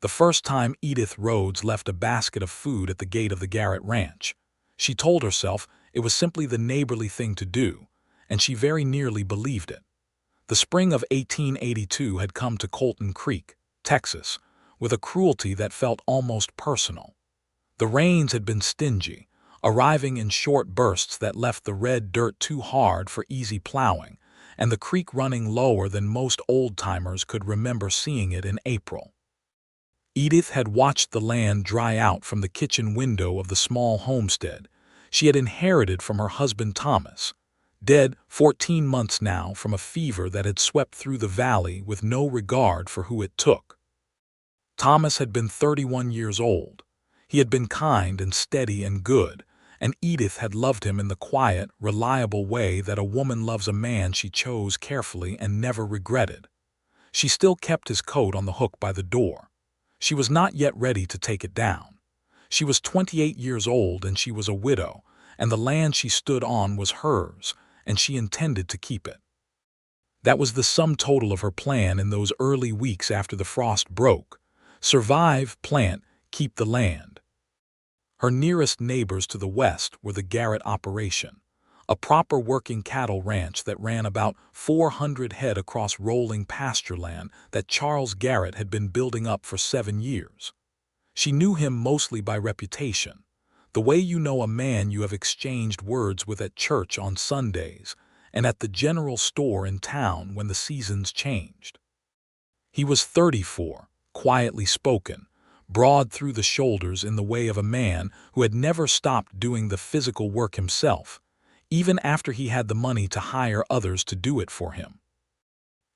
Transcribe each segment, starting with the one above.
the first time Edith Rhodes left a basket of food at the gate of the Garrett ranch. She told herself it was simply the neighborly thing to do, and she very nearly believed it. The spring of 1882 had come to Colton Creek, Texas, with a cruelty that felt almost personal. The rains had been stingy, arriving in short bursts that left the red dirt too hard for easy plowing, and the creek running lower than most old-timers could remember seeing it in April. Edith had watched the land dry out from the kitchen window of the small homestead she had inherited from her husband Thomas, dead 14 months now from a fever that had swept through the valley with no regard for who it took. Thomas had been 31 years old. He had been kind and steady and good, and Edith had loved him in the quiet, reliable way that a woman loves a man she chose carefully and never regretted. She still kept his coat on the hook by the door. She was not yet ready to take it down. She was 28 years old and she was a widow, and the land she stood on was hers, and she intended to keep it. That was the sum total of her plan in those early weeks after the frost broke. Survive, plant, keep the land. Her nearest neighbors to the west were the Garrett operation, a proper working cattle ranch that ran about 400 head across rolling pasture land that Charles Garrett had been building up for 7 years. She knew him mostly by reputation, the way you know a man you have exchanged words with at church on Sundays and at the general store in town when the seasons changed. He was 34, quietly spoken, broad through the shoulders in the way of a man who had never stopped doing the physical work himself, even after he had the money to hire others to do it for him.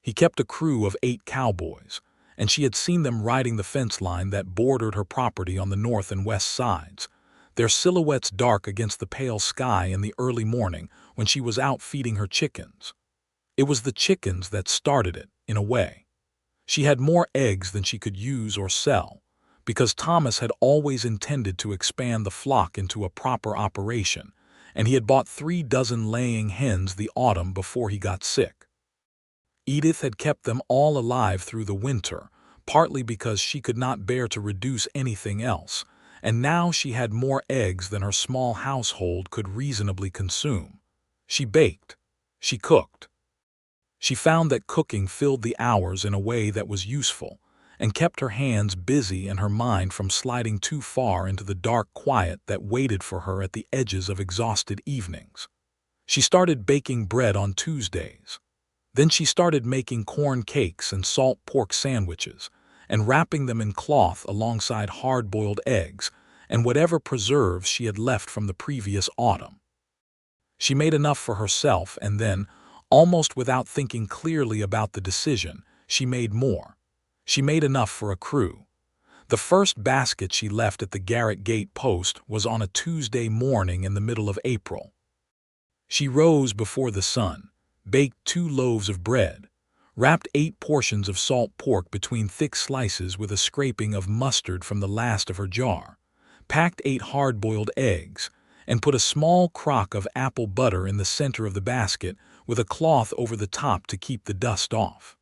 He kept a crew of 8 cowboys, and she had seen them riding the fence line that bordered her property on the north and west sides, their silhouettes dark against the pale sky in the early morning when she was out feeding her chickens. It was the chickens that started it, in a way. She had more eggs than she could use or sell, because Thomas had always intended to expand the flock into a proper operation, and he had bought 3 dozen laying hens the autumn before he got sick. Edith had kept them all alive through the winter, partly because she could not bear to reduce anything else, and now she had more eggs than her small household could reasonably consume. She baked. She cooked. She found that cooking filled the hours in a way that was useful, and kept her hands busy and her mind from sliding too far into the dark quiet that waited for her at the edges of exhausted evenings. She started baking bread on Tuesdays. Then she started making corn cakes and salt pork sandwiches, and wrapping them in cloth alongside hard-boiled eggs and whatever preserves she had left from the previous autumn. She made enough for herself, and then, almost without thinking clearly about the decision, she made more. She made enough for a crew. The first basket she left at the Garrett Gate post was on a Tuesday morning in the middle of April. She rose before the sun, baked 2 loaves of bread, wrapped 8 portions of salt pork between thick slices with a scraping of mustard from the last of her jar, packed 8 hard-boiled eggs, and put a small crock of apple butter in the center of the basket with a cloth over the top to keep the dust off.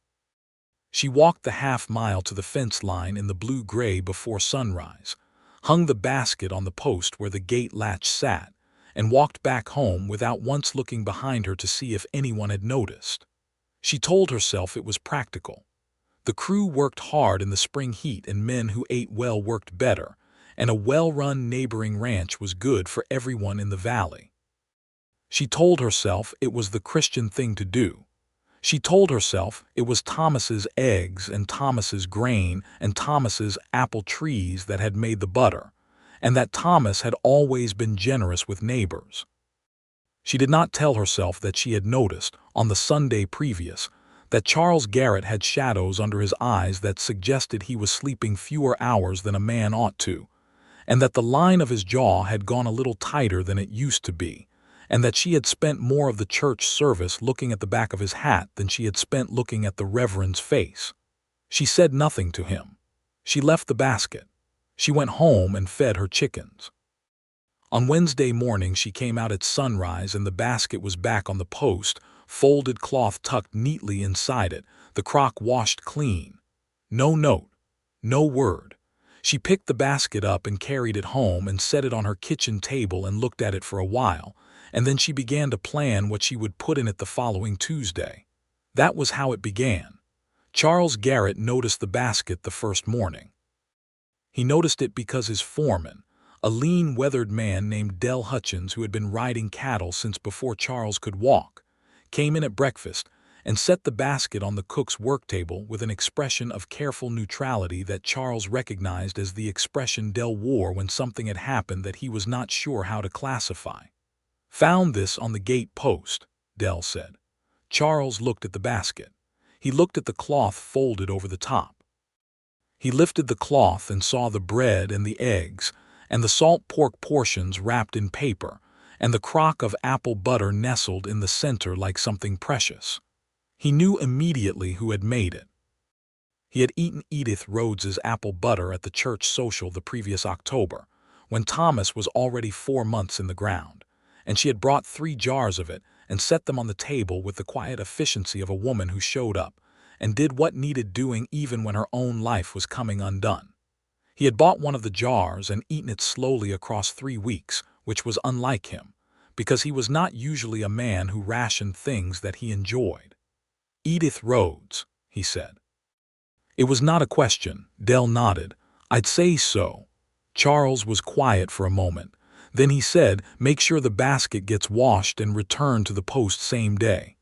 She walked the half-mile to the fence line in the blue-gray before sunrise, hung the basket on the post where the gate latch sat, and walked back home without once looking behind her to see if anyone had noticed. She told herself it was practical. The crew worked hard in the spring heat, and men who ate well worked better, and a well-run neighboring ranch was good for everyone in the valley. She told herself it was the Christian thing to do. She told herself it was Thomas's eggs and Thomas's grain and Thomas's apple trees that had made the butter, and that Thomas had always been generous with neighbors. She did not tell herself that she had noticed, on the Sunday previous, that Charles Garrett had shadows under his eyes that suggested he was sleeping fewer hours than a man ought to, and that the line of his jaw had gone a little tighter than it used to be, and that she had spent more of the church service looking at the back of his hat than she had spent looking at the Reverend's face. She said nothing to him. She left the basket. She went home and fed her chickens. On Wednesday morning she came out at sunrise and the basket was back on the post, folded cloth tucked neatly inside it, the crock washed clean. No note, No word. She picked the basket up and carried it home and set it on her kitchen table and looked at it for a while, and then she began to plan what she would put in it the following Tuesday. That was how it began. Charles Garrett noticed the basket the first morning. He noticed it because his foreman, a lean, weathered man named Del Hutchins who had been riding cattle since before Charles could walk, came in at breakfast and set the basket on the cook's work table with an expression of careful neutrality that Charles recognized as the expression Del wore when something had happened that he was not sure how to classify. "Found this on the gate post," Del said. Charles looked at the basket. He looked at the cloth folded over the top. He lifted the cloth and saw the bread and the eggs, and the salt pork portions wrapped in paper, and the crock of apple butter nestled in the center like something precious. He knew immediately who had made it. He had eaten Edith Rhodes's apple butter at the church social the previous October, when Thomas was already 4 months in the ground, and she had brought 3 jars of it and set them on the table with the quiet efficiency of a woman who showed up and did what needed doing even when her own life was coming undone. He had bought one of the jars and eaten it slowly across 3 weeks, which was unlike him, because he was not usually a man who rationed things that he enjoyed. "Edith Rhodes," he said. It was not a question. Del nodded. "I'd say so." Charles was quiet for a moment. Then he said, "Make sure the basket gets washed and returned to the post same day."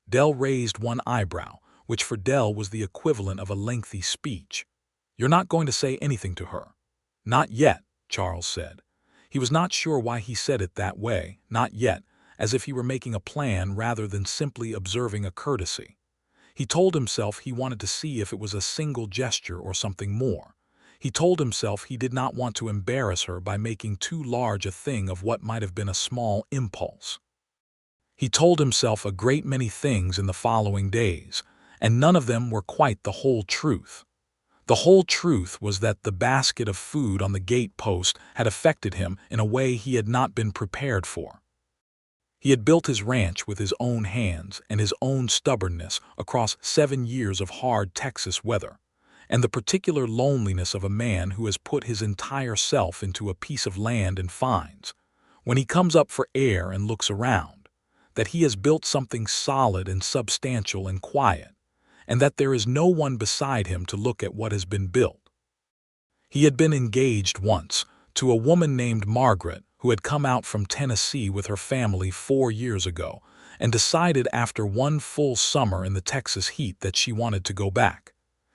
Del raised one eyebrow, which for Del was the equivalent of a lengthy speech. "You're not going to say anything to her?" "Not yet," Charles said. He was not sure why he said it that way, not yet, as if he were making a plan rather than simply observing a courtesy. He told himself he wanted to see if it was a single gesture or something more. He told himself he did not want to embarrass her by making too large a thing of what might have been a small impulse. He told himself a great many things in the following days, and none of them were quite the whole truth. The whole truth was that the basket of food on the gate post had affected him in a way he had not been prepared for. He had built his ranch with his own hands and his own stubbornness across 7 years of hard Texas weather, and the particular loneliness of a man who has put his entire self into a piece of land and finds, when he comes up for air and looks around, that he has built something solid and substantial and quiet, and that there is no one beside him to look at what has been built. He had been engaged once to a woman named Margaret, who had come out from Tennessee with her family 4 years ago and decided after one full summer in the Texas heat that she wanted to go back.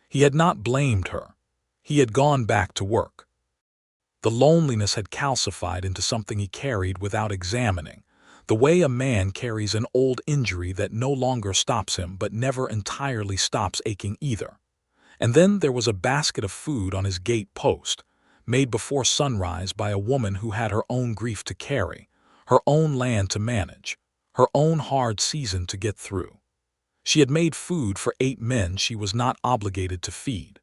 He had not blamed her. He had gone back to work. The loneliness had calcified into something he carried without examining, the way a man carries an old injury that no longer stops him but never entirely stops aching either. And then there was a basket of food on his gate post, made before sunrise by a woman who had her own grief to carry, her own land to manage, her own hard season to get through. She had made food for 8 men she was not obligated to feed.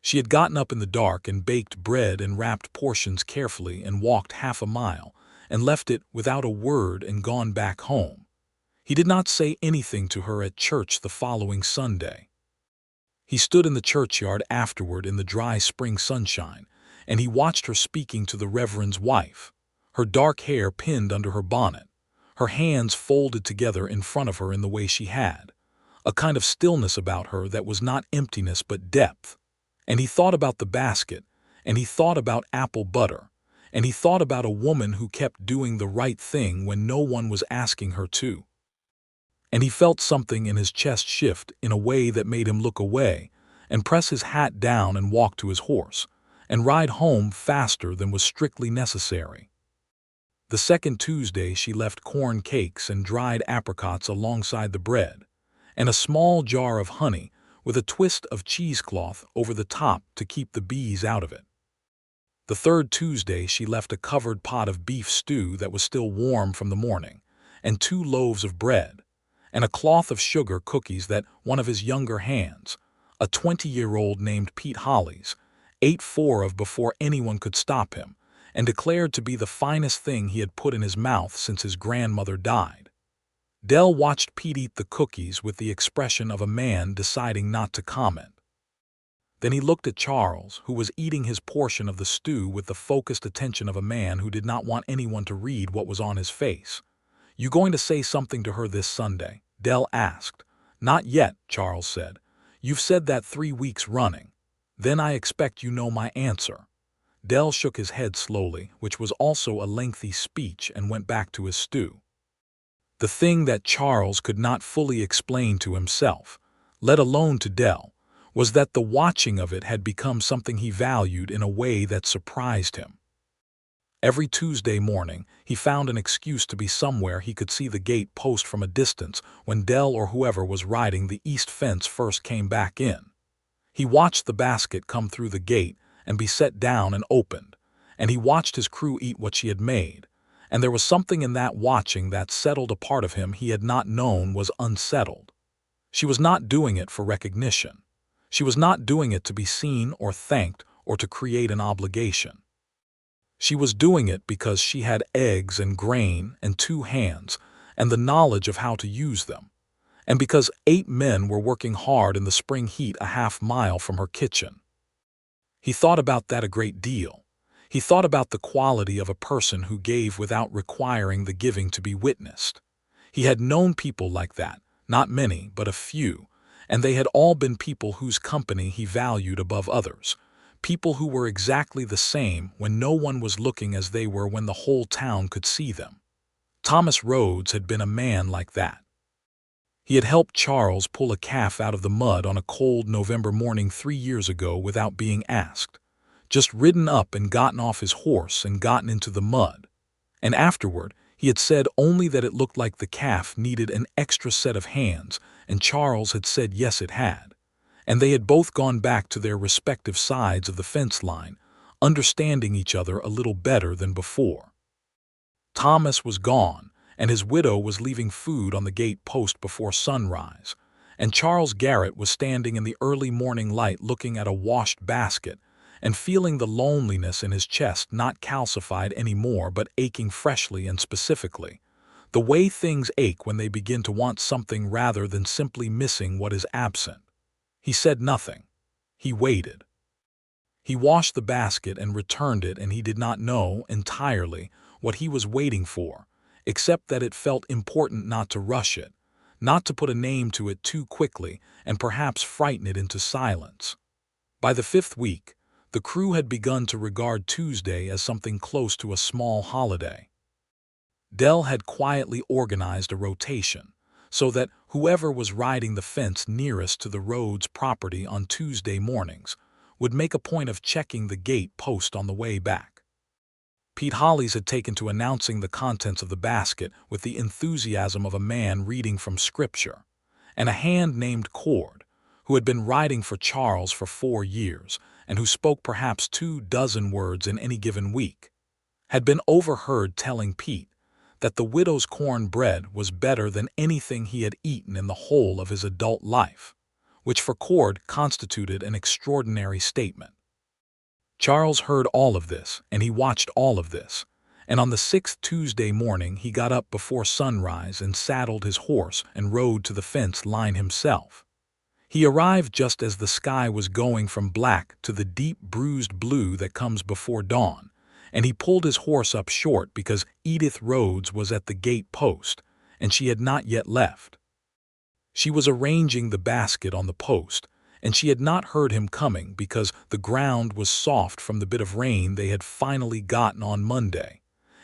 She had gotten up in the dark and baked bread and wrapped portions carefully and walked half a mile and left it without a word and gone back home. He did not say anything to her at church the following Sunday. He stood in the churchyard afterward in the dry spring sunshine, and he watched her speaking to the Reverend's wife, her dark hair pinned under her bonnet, her hands folded together in front of her in the way she had, a kind of stillness about her that was not emptiness but depth. And he thought about the basket, and he thought about apple butter, and he thought about a woman who kept doing the right thing when no one was asking her to. And he felt something in his chest shift in a way that made him look away and press his hat down and walk to his horse and ride home faster than was strictly necessary. The second Tuesday she left corn cakes and dried apricots alongside the bread, and a small jar of honey with a twist of cheesecloth over the top to keep the bees out of it. The third Tuesday she left a covered pot of beef stew that was still warm from the morning, and 2 loaves of bread, and a cloth of sugar cookies that one of his younger hands, a 20-year-old named Pete Hollies, ate 4 of before anyone could stop him, and declared to be the finest thing he had put in his mouth since his grandmother died. Del watched Pete eat the cookies with the expression of a man deciding not to comment. Then he looked at Charles, who was eating his portion of the stew with the focused attention of a man who did not want anyone to read what was on his face. "You going to say something to her this Sunday?" Dell asked. "Not yet," Charles said. "You've said that 3 weeks running. Then I expect you know my answer." Dell shook his head slowly, which was also a lengthy speech, and went back to his stew. The thing that Charles could not fully explain to himself, let alone to Dell, was that the watching of it had become something he valued in a way that surprised him. Every Tuesday morning, he found an excuse to be somewhere he could see the gate post from a distance when Dell or whoever was riding the east fence first came back in. He watched the basket come through the gate and be set down and opened, and he watched his crew eat what she had made, and there was something in that watching that settled a part of him he had not known was unsettled. She was not doing it for recognition. She was not doing it to be seen or thanked or to create an obligation. She was doing it because she had eggs and grain and 2 hands and the knowledge of how to use them, and because 8 men were working hard in the spring heat a half-mile from her kitchen. He thought about that a great deal. He thought about the quality of a person who gave without requiring the giving to be witnessed. He had known people like that, not many, but a few, and they had all been people whose company he valued above others, people who were exactly the same when no one was looking as they were when the whole town could see them. Thomas Rhodes had been a man like that. He had helped Charles pull a calf out of the mud on a cold November morning 3 years ago without being asked, just ridden up and gotten off his horse and gotten into the mud. And afterward, he had said only that it looked like the calf needed an extra set of hands, and Charles had said yes it had. And they had both gone back to their respective sides of the fence line, understanding each other a little better than before. Thomas was gone, and his widow was leaving food on the gate post before sunrise, and Charles Garrett was standing in the early morning light looking at a washed basket and feeling the loneliness in his chest not calcified anymore but aching freshly and specifically, the way things ache when they begin to want something rather than simply missing what is absent. He said nothing. He waited. He washed the basket and returned it, and he did not know entirely what he was waiting for, except that it felt important not to rush it, not to put a name to it too quickly and perhaps frighten it into silence. By the 5th week, the crew had begun to regard Tuesday as something close to a small holiday. Dell had quietly organized a rotation, so that whoever was riding the fence nearest to the Rhodes property on Tuesday mornings would make a point of checking the gate post on the way back. Pete Hollis had taken to announcing the contents of the basket with the enthusiasm of a man reading from Scripture, and a hand named Cord, who had been riding for Charles for 4 years and who spoke perhaps 24 words in any given week, had been overheard telling Pete that the widow's corn bread was better than anything he had eaten in the whole of his adult life, which for Cord constituted an extraordinary statement. Charles heard all of this, and he watched all of this, and on the 6th Tuesday morning he got up before sunrise and saddled his horse and rode to the fence line himself. He arrived just as the sky was going from black to the deep bruised blue that comes before dawn, and he pulled his horse up short because Edith Rhodes was at the gate post, and she had not yet left. She was arranging the basket on the post, and she had not heard him coming because the ground was soft from the bit of rain they had finally gotten on Monday,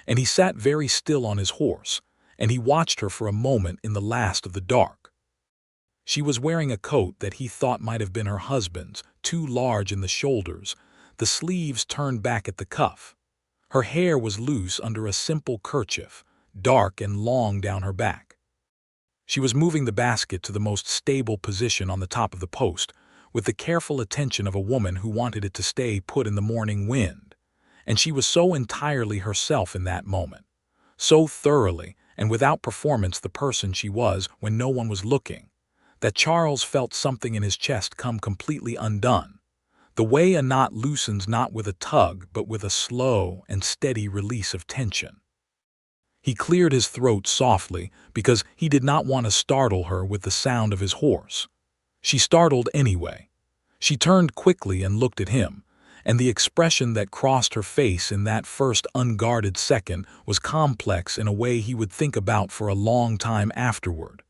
and he sat very still on his horse, and he watched her for a moment in the last of the dark. She was wearing a coat that he thought might have been her husband's, too large in the shoulders, the sleeves turned back at the cuff. Her hair was loose under a simple kerchief, dark and long down her back. She was moving the basket to the most stable position on the top of the post, with the careful attention of a woman who wanted it to stay put in the morning wind, and she was so entirely herself in that moment, so thoroughly and without performance the person she was when no one was looking, that Charles felt something in his chest come completely undone, the way a knot loosens not with a tug but with a slow and steady release of tension. He cleared his throat softly because he did not want to startle her with the sound of his horse. She startled anyway. She turned quickly and looked at him, and the expression that crossed her face in that first unguarded second was complex in a way he would think about for a long time afterward.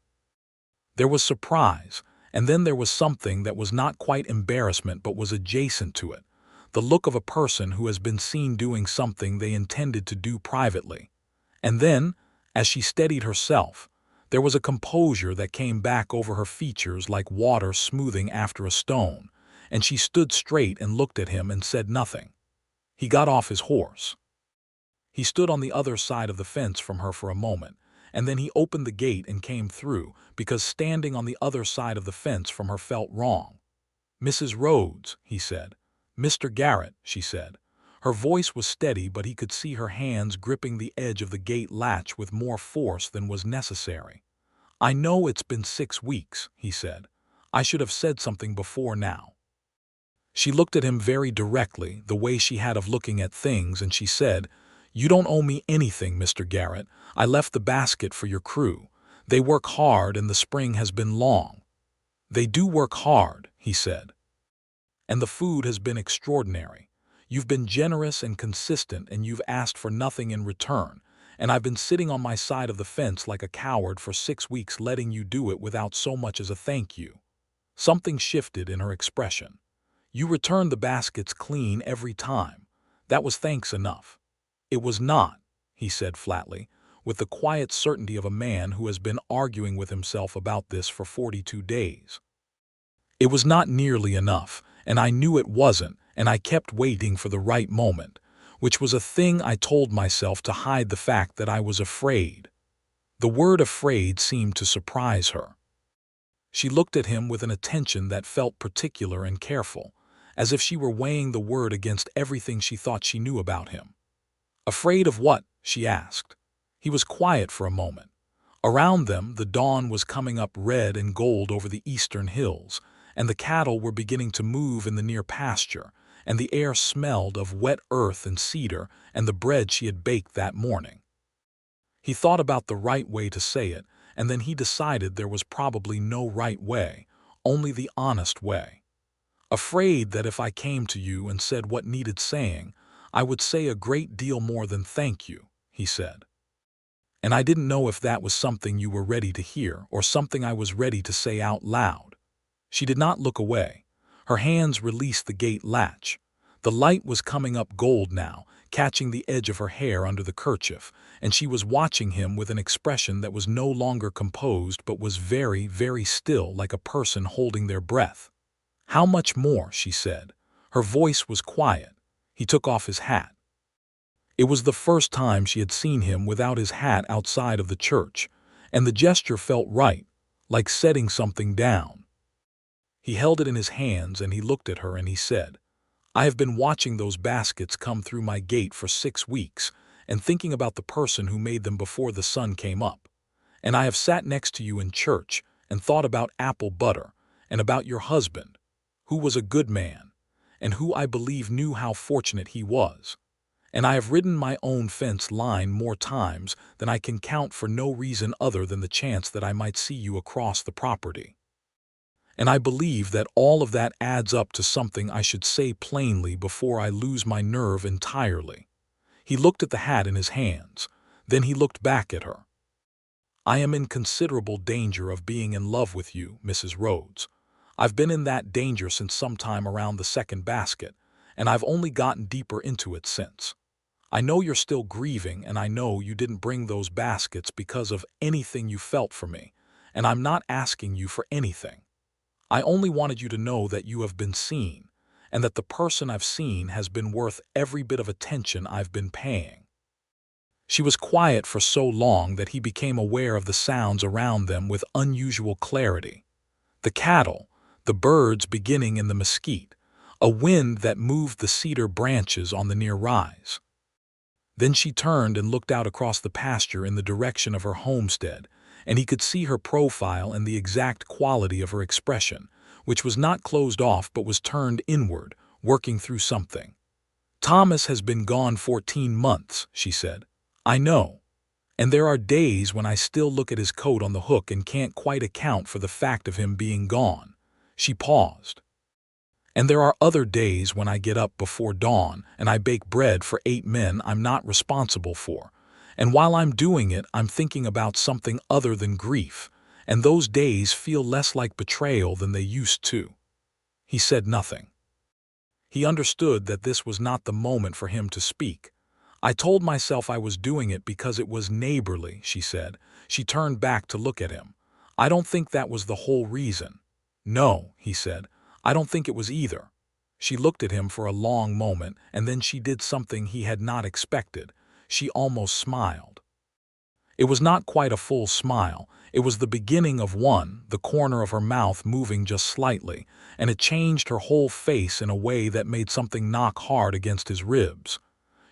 There was surprise, and then there was something that was not quite embarrassment but was adjacent to it, the look of a person who has been seen doing something they intended to do privately. And then, as she steadied herself, there was a composure that came back over her features like water smoothing after a stone, and she stood straight and looked at him and said nothing. He got off his horse. He stood on the other side of the fence from her for a moment, and then he opened the gate and came through, because standing on the other side of the fence from her felt wrong. "Mrs. Rhodes," he said. "Mr. Garrett," she said. Her voice was steady, but he could see her hands gripping the edge of the gate latch with more force than was necessary. "I know it's been 6 weeks," he said. "I should have said something before now." She looked at him very directly, the way she had of looking at things, and she said, "You don't owe me anything, Mr. Garrett. I left the basket for your crew. They work hard and the spring has been long." "They do work hard," he said. "And the food has been extraordinary. You've been generous and consistent, and you've asked for nothing in return, and I've been sitting on my side of the fence like a coward for 6 weeks letting you do it without so much as a thank you." Something shifted in her expression. "You returned the baskets clean every time. That was thanks enough." "It was not," he said flatly, with the quiet certainty of a man who has been arguing with himself about this for 42 days. "It was not nearly enough, and I knew it wasn't, and I kept waiting for the right moment, which was a thing I told myself to hide the fact that I was afraid." The word afraid seemed to surprise her. She looked at him with an attention that felt particular and careful, as if she were weighing the word against everything she thought she knew about him. "Afraid of what?" she asked. He was quiet for a moment. Around them, the dawn was coming up red and gold over the eastern hills, and the cattle were beginning to move in the near pasture, and the air smelled of wet earth and cedar and the bread she had baked that morning. He thought about the right way to say it, and then he decided there was probably no right way, only the honest way. "Afraid that if I came to you and said what needed saying, I would say a great deal more than thank you," he said. "And I didn't know if that was something you were ready to hear or something I was ready to say out loud." She did not look away. Her hands released the gate latch. The light was coming up gold now, catching the edge of her hair under the kerchief, and she was watching him with an expression that was no longer composed but was very, very still, like a person holding their breath. "How much more?" she said. Her voice was quiet. He took off his hat. It was the first time she had seen him without his hat outside of the church, and the gesture felt right, like setting something down. He held it in his hands and he looked at her and he said, "I have been watching those baskets come through my gate for 6 weeks and thinking about the person who made them before the sun came up. And I have sat next to you in church and thought about apple butter and about your husband, who was a good man, and who I believe knew how fortunate he was. And I have ridden my own fence line more times than I can count for no reason other than the chance that I might see you across the property. And I believe that all of that adds up to something I should say plainly before I lose my nerve entirely." He looked at the hat in his hands. Then he looked back at her. "I am in considerable danger of being in love with you, Mrs. Rhodes. I've been in that danger since sometime around the second basket, and I've only gotten deeper into it since. I know you're still grieving, and I know you didn't bring those baskets because of anything you felt for me, and I'm not asking you for anything. I only wanted you to know that you have been seen, and that the person I've seen has been worth every bit of attention I've been paying." She was quiet for so long that he became aware of the sounds around them with unusual clarity. The cattle, the birds beginning in the mesquite, a wind that moved the cedar branches on the near rise. Then she turned and looked out across the pasture in the direction of her homestead, and he could see her profile and the exact quality of her expression, which was not closed off but was turned inward, working through something. "Thomas has been gone 14 months, she said. "I know. And there are days when I still look at his coat on the hook and can't quite account for the fact of him being gone." She paused. And there are other days when I get up before dawn and I bake bread for 8 men I'm not responsible for. And while I'm doing it, I'm thinking about something other than grief, and those days feel less like betrayal than they used to." He said nothing. He understood that this was not the moment for him to speak. "I told myself I was doing it because it was neighborly," she said. She turned back to look at him. "I don't think that was the whole reason." "No," he said. "I don't think it was either." She looked at him for a long moment, and then she did something he had not expected. She almost smiled. It was not quite a full smile. It was the beginning of one, the corner of her mouth moving just slightly, and it changed her whole face in a way that made something knock hard against his ribs.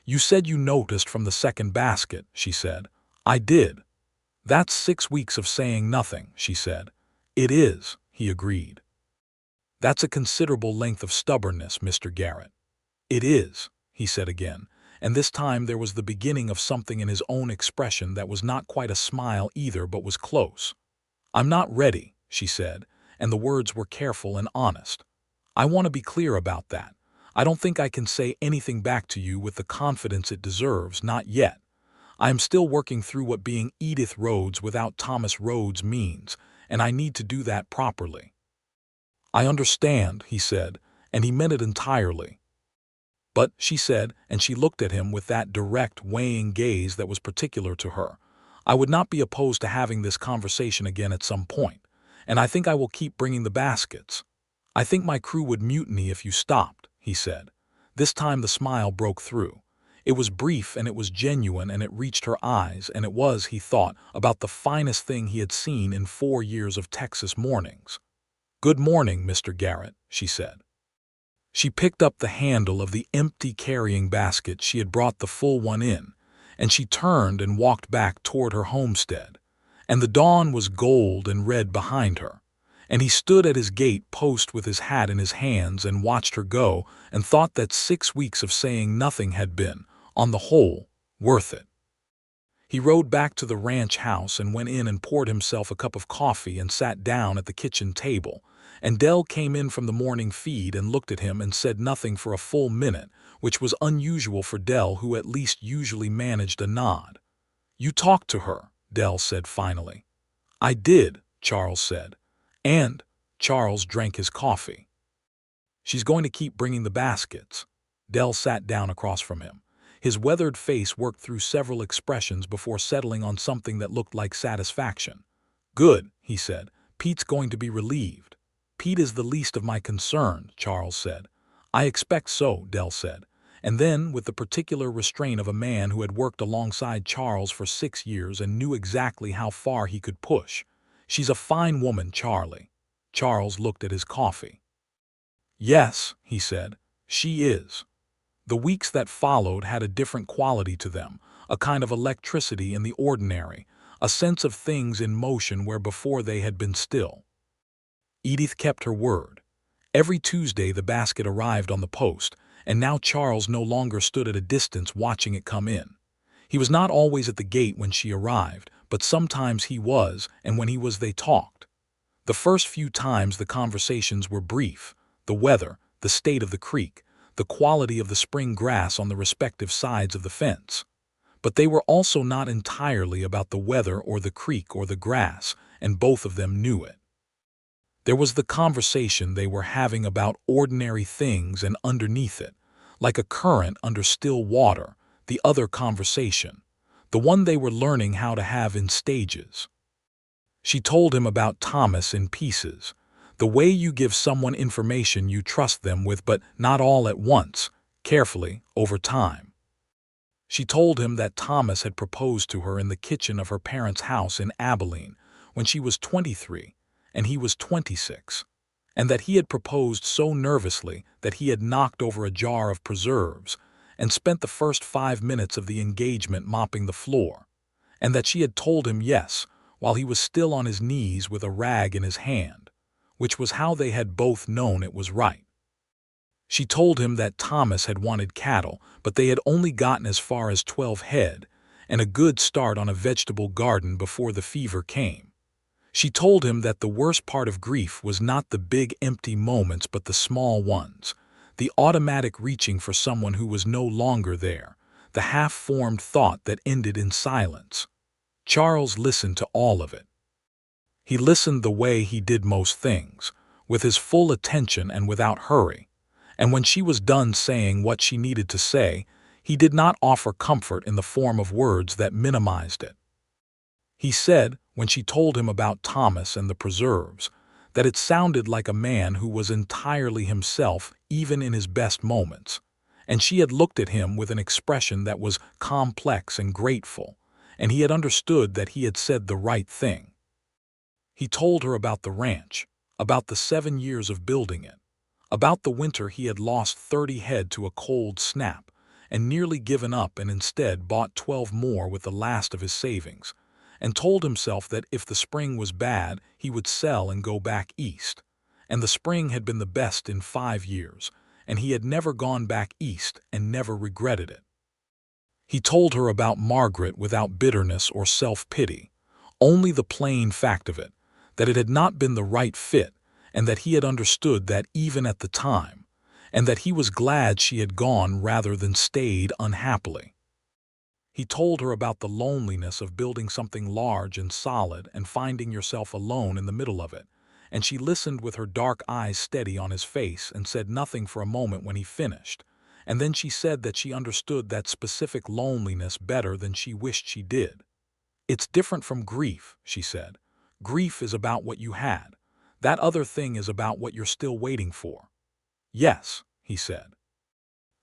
"You said you noticed from the second basket," she said. "I did." "That's 6 weeks of saying nothing," she said. "It is," he agreed. "That's a considerable length of stubbornness, Mr. Garrett." "It is," he said again, and this time there was the beginning of something in his own expression that was not quite a smile either but was close. "I'm not ready," she said, and the words were careful and honest. "I want to be clear about that. I don't think I can say anything back to you with the confidence it deserves, not yet. I am still working through what being Edith Rhodes without Thomas Rhodes means, and I need to do that properly." "I understand," he said, and he meant it entirely. "But," she said, and she looked at him with that direct, weighing gaze that was particular to her, "I would not be opposed to having this conversation again at some point, and I think I will keep bringing the baskets." "I think my crew would mutiny if you stopped," he said. This time the smile broke through. It was brief and it was genuine and it reached her eyes, and it was, he thought, about the finest thing he had seen in 4 years of Texas mornings. "Good morning, Mr. Garrett," she said. She picked up the handle of the empty carrying basket she had brought the full one in, and she turned and walked back toward her homestead. And the dawn was gold and red behind her, and he stood at his gate post with his hat in his hands and watched her go and thought that 6 weeks of saying nothing had been, on the whole, worth it. He rode back to the ranch house and went in and poured himself a cup of coffee and sat down at the kitchen table, and Dell came in from the morning feed and looked at him and said nothing for a full minute, which was unusual for Dell, who at least usually managed a nod. "You talked to her," Dell said finally. "I did," Charles said. And Charles drank his coffee. "She's going to keep bringing the baskets." Dell sat down across from him. His weathered face worked through several expressions before settling on something that looked like satisfaction. "Good," he said. "Pete's going to be relieved." "Pete is the least of my concern," Charles said. "I expect so," Dell said. And then, with the particular restraint of a man who had worked alongside Charles for 6 years and knew exactly how far he could push, "She's a fine woman, Charlie." Charles looked at his coffee. "Yes," he said, "she is." The weeks that followed had a different quality to them, a kind of electricity in the ordinary, a sense of things in motion where before they had been still. Edith kept her word. Every Tuesday the basket arrived on the post, and now Charles no longer stood at a distance watching it come in. He was not always at the gate when she arrived, but sometimes he was, and when he was they talked. The first few times the conversations were brief: the weather, the state of the creek, the quality of the spring grass on the respective sides of the fence. But they were also not entirely about the weather or the creek or the grass, and both of them knew it. There was the conversation they were having about ordinary things, and underneath it, like a current under still water, the other conversation, the one they were learning how to have in stages. She told him about Thomas in pieces, the way you give someone information you trust them with, but not all at once, carefully, over time. She told him that Thomas had proposed to her in the kitchen of her parents' house in Abilene when she was 23 and he was 26, and that he had proposed so nervously that he had knocked over a jar of preserves and spent the first 5 minutes of the engagement mopping the floor, and that she had told him yes while he was still on his knees with a rag in his hand, which was how they had both known it was right. She told him that Thomas had wanted cattle, but they had only gotten as far as 12 head, and a good start on a vegetable garden before the fever came. She told him that the worst part of grief was not the big empty moments but the small ones, the automatic reaching for someone who was no longer there, the half-formed thought that ended in silence. Charles listened to all of it. He listened the way he did most things, with his full attention and without hurry, and when she was done saying what she needed to say, he did not offer comfort in the form of words that minimized it. He said, when she told him about Thomas and the preserves, that it sounded like a man who was entirely himself even in his best moments, and she had looked at him with an expression that was complex and grateful, and he had understood that he had said the right thing. He told her about the ranch, about the 7 years of building it, about the winter he had lost 30 head to a cold snap and nearly given up and instead bought 12 more with the last of his savings, and told himself that if the spring was bad, he would sell and go back east. And the spring had been the best in 5 years, and he had never gone back east and never regretted it. He told her about Margaret without bitterness or self-pity, only the plain fact of it, that it had not been the right fit, and that he had understood that even at the time, and that he was glad she had gone rather than stayed unhappily. He told her about the loneliness of building something large and solid and finding yourself alone in the middle of it, and she listened with her dark eyes steady on his face and said nothing for a moment when he finished, and then she said that she understood that specific loneliness better than she wished she did. "It's different from grief," she said. "Grief is about what you had. That other thing is about what you're still waiting for." "Yes," he said.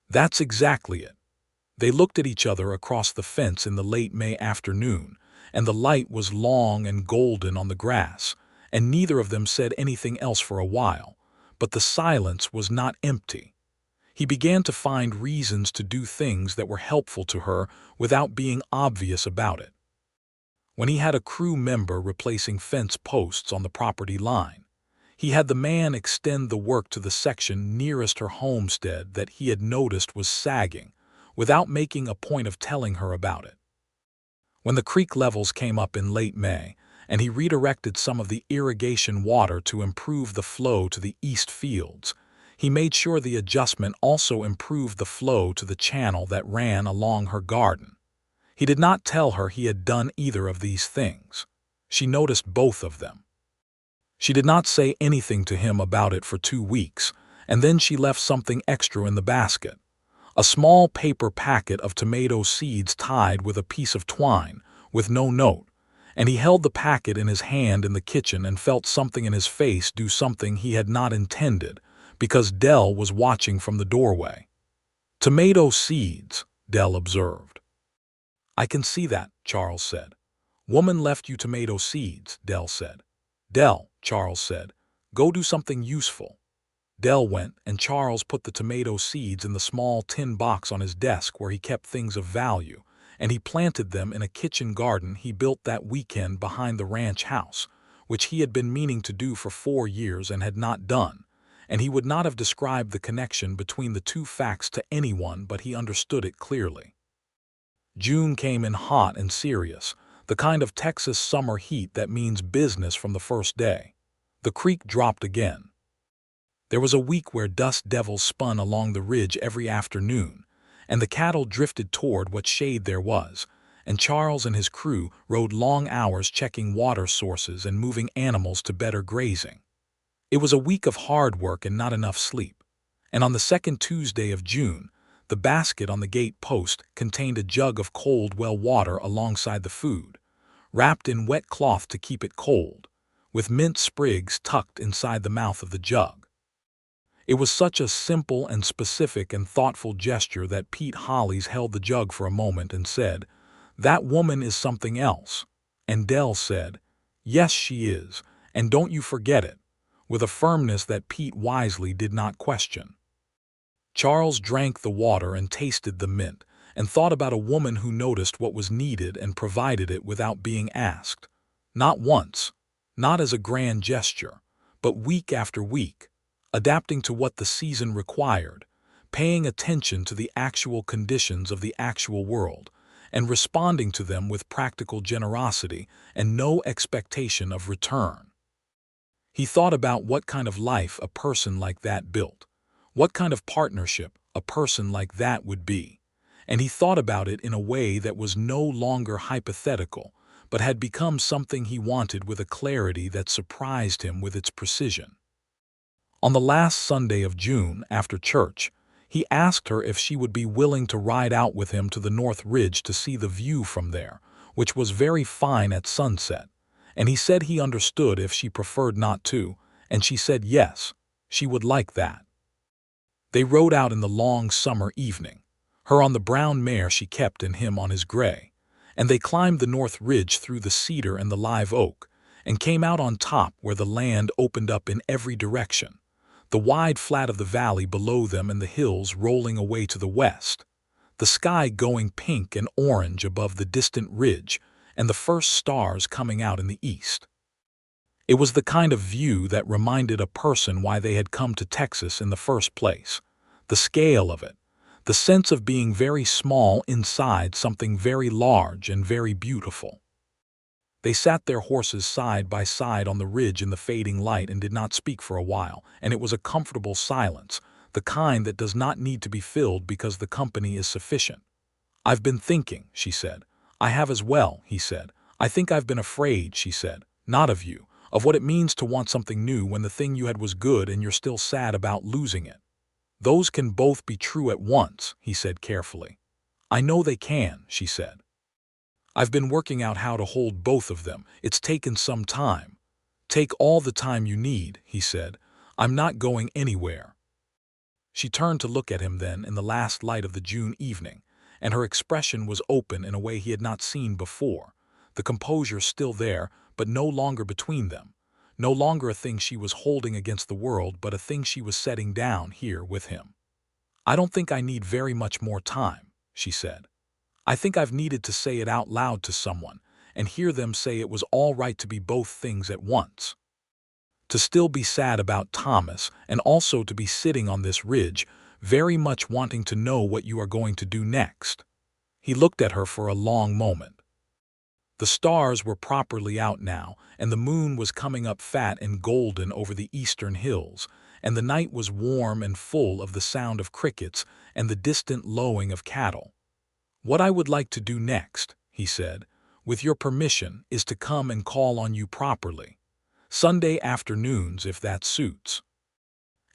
"That's exactly it." They looked at each other across the fence in the late May afternoon, and the light was long and golden on the grass, and neither of them said anything else for a while, but the silence was not empty. He began to find reasons to do things that were helpful to her without being obvious about it. When he had a crew member replacing fence posts on the property line, he had the man extend the work to the section nearest her homestead that he had noticed was sagging, without making a point of telling her about it. When the creek levels came up in late May, and he redirected some of the irrigation water to improve the flow to the east fields, he made sure the adjustment also improved the flow to the channel that ran along her garden. He did not tell her he had done either of these things. She noticed both of them. She did not say anything to him about it for 2 weeks, and then she left something extra in the basket. A small paper packet of tomato seeds tied with a piece of twine, with no note, and he held the packet in his hand in the kitchen and felt something in his face do something he had not intended, because Dell was watching from the doorway. "Tomato seeds," Dell observed. "I can see that," Charles said. "Woman left you tomato seeds," Dell said. "Dell," Charles said, "go do something useful." Dell went, and Charles put the tomato seeds in the small tin box on his desk where he kept things of value, and he planted them in a kitchen garden he built that weekend behind the ranch house, which he had been meaning to do for 4 years and had not done, and he would not have described the connection between the two facts to anyone, but he understood it clearly. June came in hot and serious, the kind of Texas summer heat that means business from the first day. The creek dropped again. There was a week where dust devils spun along the ridge every afternoon, and the cattle drifted toward what shade there was, and Charles and his crew rode long hours checking water sources and moving animals to better grazing. It was a week of hard work and not enough sleep, and on the second Tuesday of June, the basket on the gate post contained a jug of cold well water alongside the food, wrapped in wet cloth to keep it cold, with mint sprigs tucked inside the mouth of the jug. It was such a simple and specific and thoughtful gesture that Pete Hollies held the jug for a moment and said, "That woman is something else." And Dell said, "Yes, she is, and don't you forget it," with a firmness that Pete wisely did not question. Charles drank the water and tasted the mint, and thought about a woman who noticed what was needed and provided it without being asked. Not once, not as a grand gesture, but week after week, adapting to what the season required, paying attention to the actual conditions of the actual world, and responding to them with practical generosity and no expectation of return. He thought about what kind of life a person like that built, what kind of partnership a person like that would be, and he thought about it in a way that was no longer hypothetical, but had become something he wanted with a clarity that surprised him with its precision. On the last Sunday of June, after church, he asked her if she would be willing to ride out with him to the North Ridge to see the view from there, which was very fine at sunset, and he said he understood if she preferred not to, and she said yes, she would like that. They rode out in the long summer evening, her on the brown mare she kept and him on his gray, and they climbed the North Ridge through the cedar and the live oak, and came out on top where the land opened up in every direction, the wide flat of the valley below them and the hills rolling away to the west, the sky going pink and orange above the distant ridge, and the first stars coming out in the east. It was the kind of view that reminded a person why they had come to Texas in the first place, the scale of it, the sense of being very small inside something very large and very beautiful. They sat their horses side by side on the ridge in the fading light and did not speak for a while, and it was a comfortable silence, the kind that does not need to be filled because the company is sufficient. "I've been thinking," she said. "I have as well," he said. "I think I've been afraid," she said, "not of you, of what it means to want something new when the thing you had was good and you're still sad about losing it." "Those can both be true at once," he said carefully. "I know they can," she said. "I've been working out how to hold both of them. It's taken some time." "Take all the time you need," he said. "I'm not going anywhere." She turned to look at him then in the last light of the June evening, and her expression was open in a way he had not seen before, the composure still there, but no longer between them, no longer a thing she was holding against the world, but a thing she was setting down here with him. "I don't think I need very much more time," she said. "I think I've needed to say it out loud to someone, and hear them say it was all right to be both things at once. To still be sad about Thomas, and also to be sitting on this ridge, very much wanting to know what you are going to do next." He looked at her for a long moment. The stars were properly out now, and the moon was coming up fat and golden over the eastern hills, and the night was warm and full of the sound of crickets and the distant lowing of cattle. "What I would like to do next," he said, "with your permission, is to come and call on you properly. Sunday afternoons, if that suits.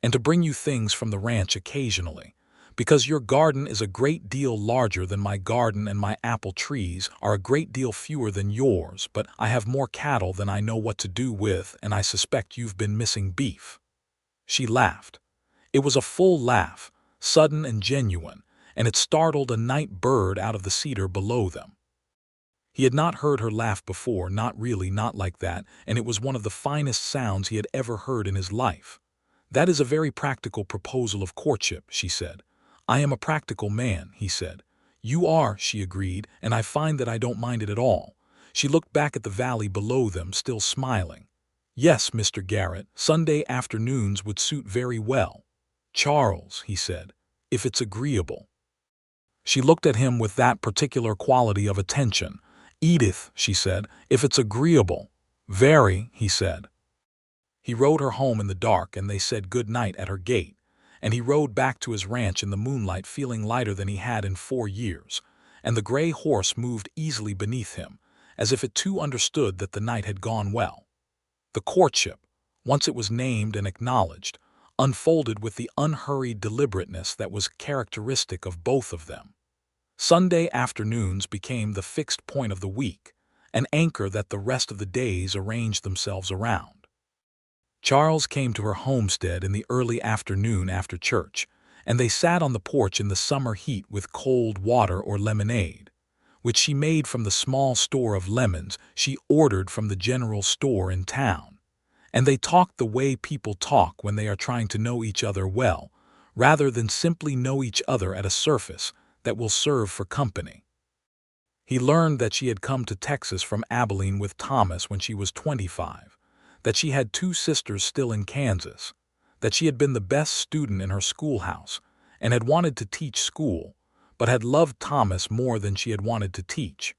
And to bring you things from the ranch occasionally, because your garden is a great deal larger than my garden and my apple trees are a great deal fewer than yours, but I have more cattle than I know what to do with, and I suspect you've been missing beef." She laughed. It was a full laugh, sudden and genuine, and it startled a night bird out of the cedar below them. He had not heard her laugh before, not really, not like that, and it was one of the finest sounds he had ever heard in his life. "That is a very practical proposal of courtship," she said. "I am a practical man," he said. "You are," she agreed, "and I find that I don't mind it at all." She looked back at the valley below them, still smiling. "Yes, Mr. Garrett, Sunday afternoons would suit very well." "Charles," he said, "if it's agreeable." She looked at him with that particular quality of attention. "Edith," she said, "if it's agreeable." "Very," he said. He rode her home in the dark, and they said good night at her gate, and he rode back to his ranch in the moonlight feeling lighter than he had in 4 years, and the gray horse moved easily beneath him, as if it too understood that the night had gone well. The courtship, once it was named and acknowledged, unfolded with the unhurried deliberateness that was characteristic of both of them. Sunday afternoons became the fixed point of the week, an anchor that the rest of the days arranged themselves around. Charles came to her homestead in the early afternoon after church, and they sat on the porch in the summer heat with cold water or lemonade, which she made from the small store of lemons she ordered from the general store in town. And they talked the way people talk when they are trying to know each other well, rather than simply know each other at a surface that will serve for company. He learned that she had come to Texas from Abilene with Thomas when she was 25, that she had 2 sisters still in Kansas, that she had been the best student in her schoolhouse and had wanted to teach school, but had loved Thomas more than she had wanted to teach,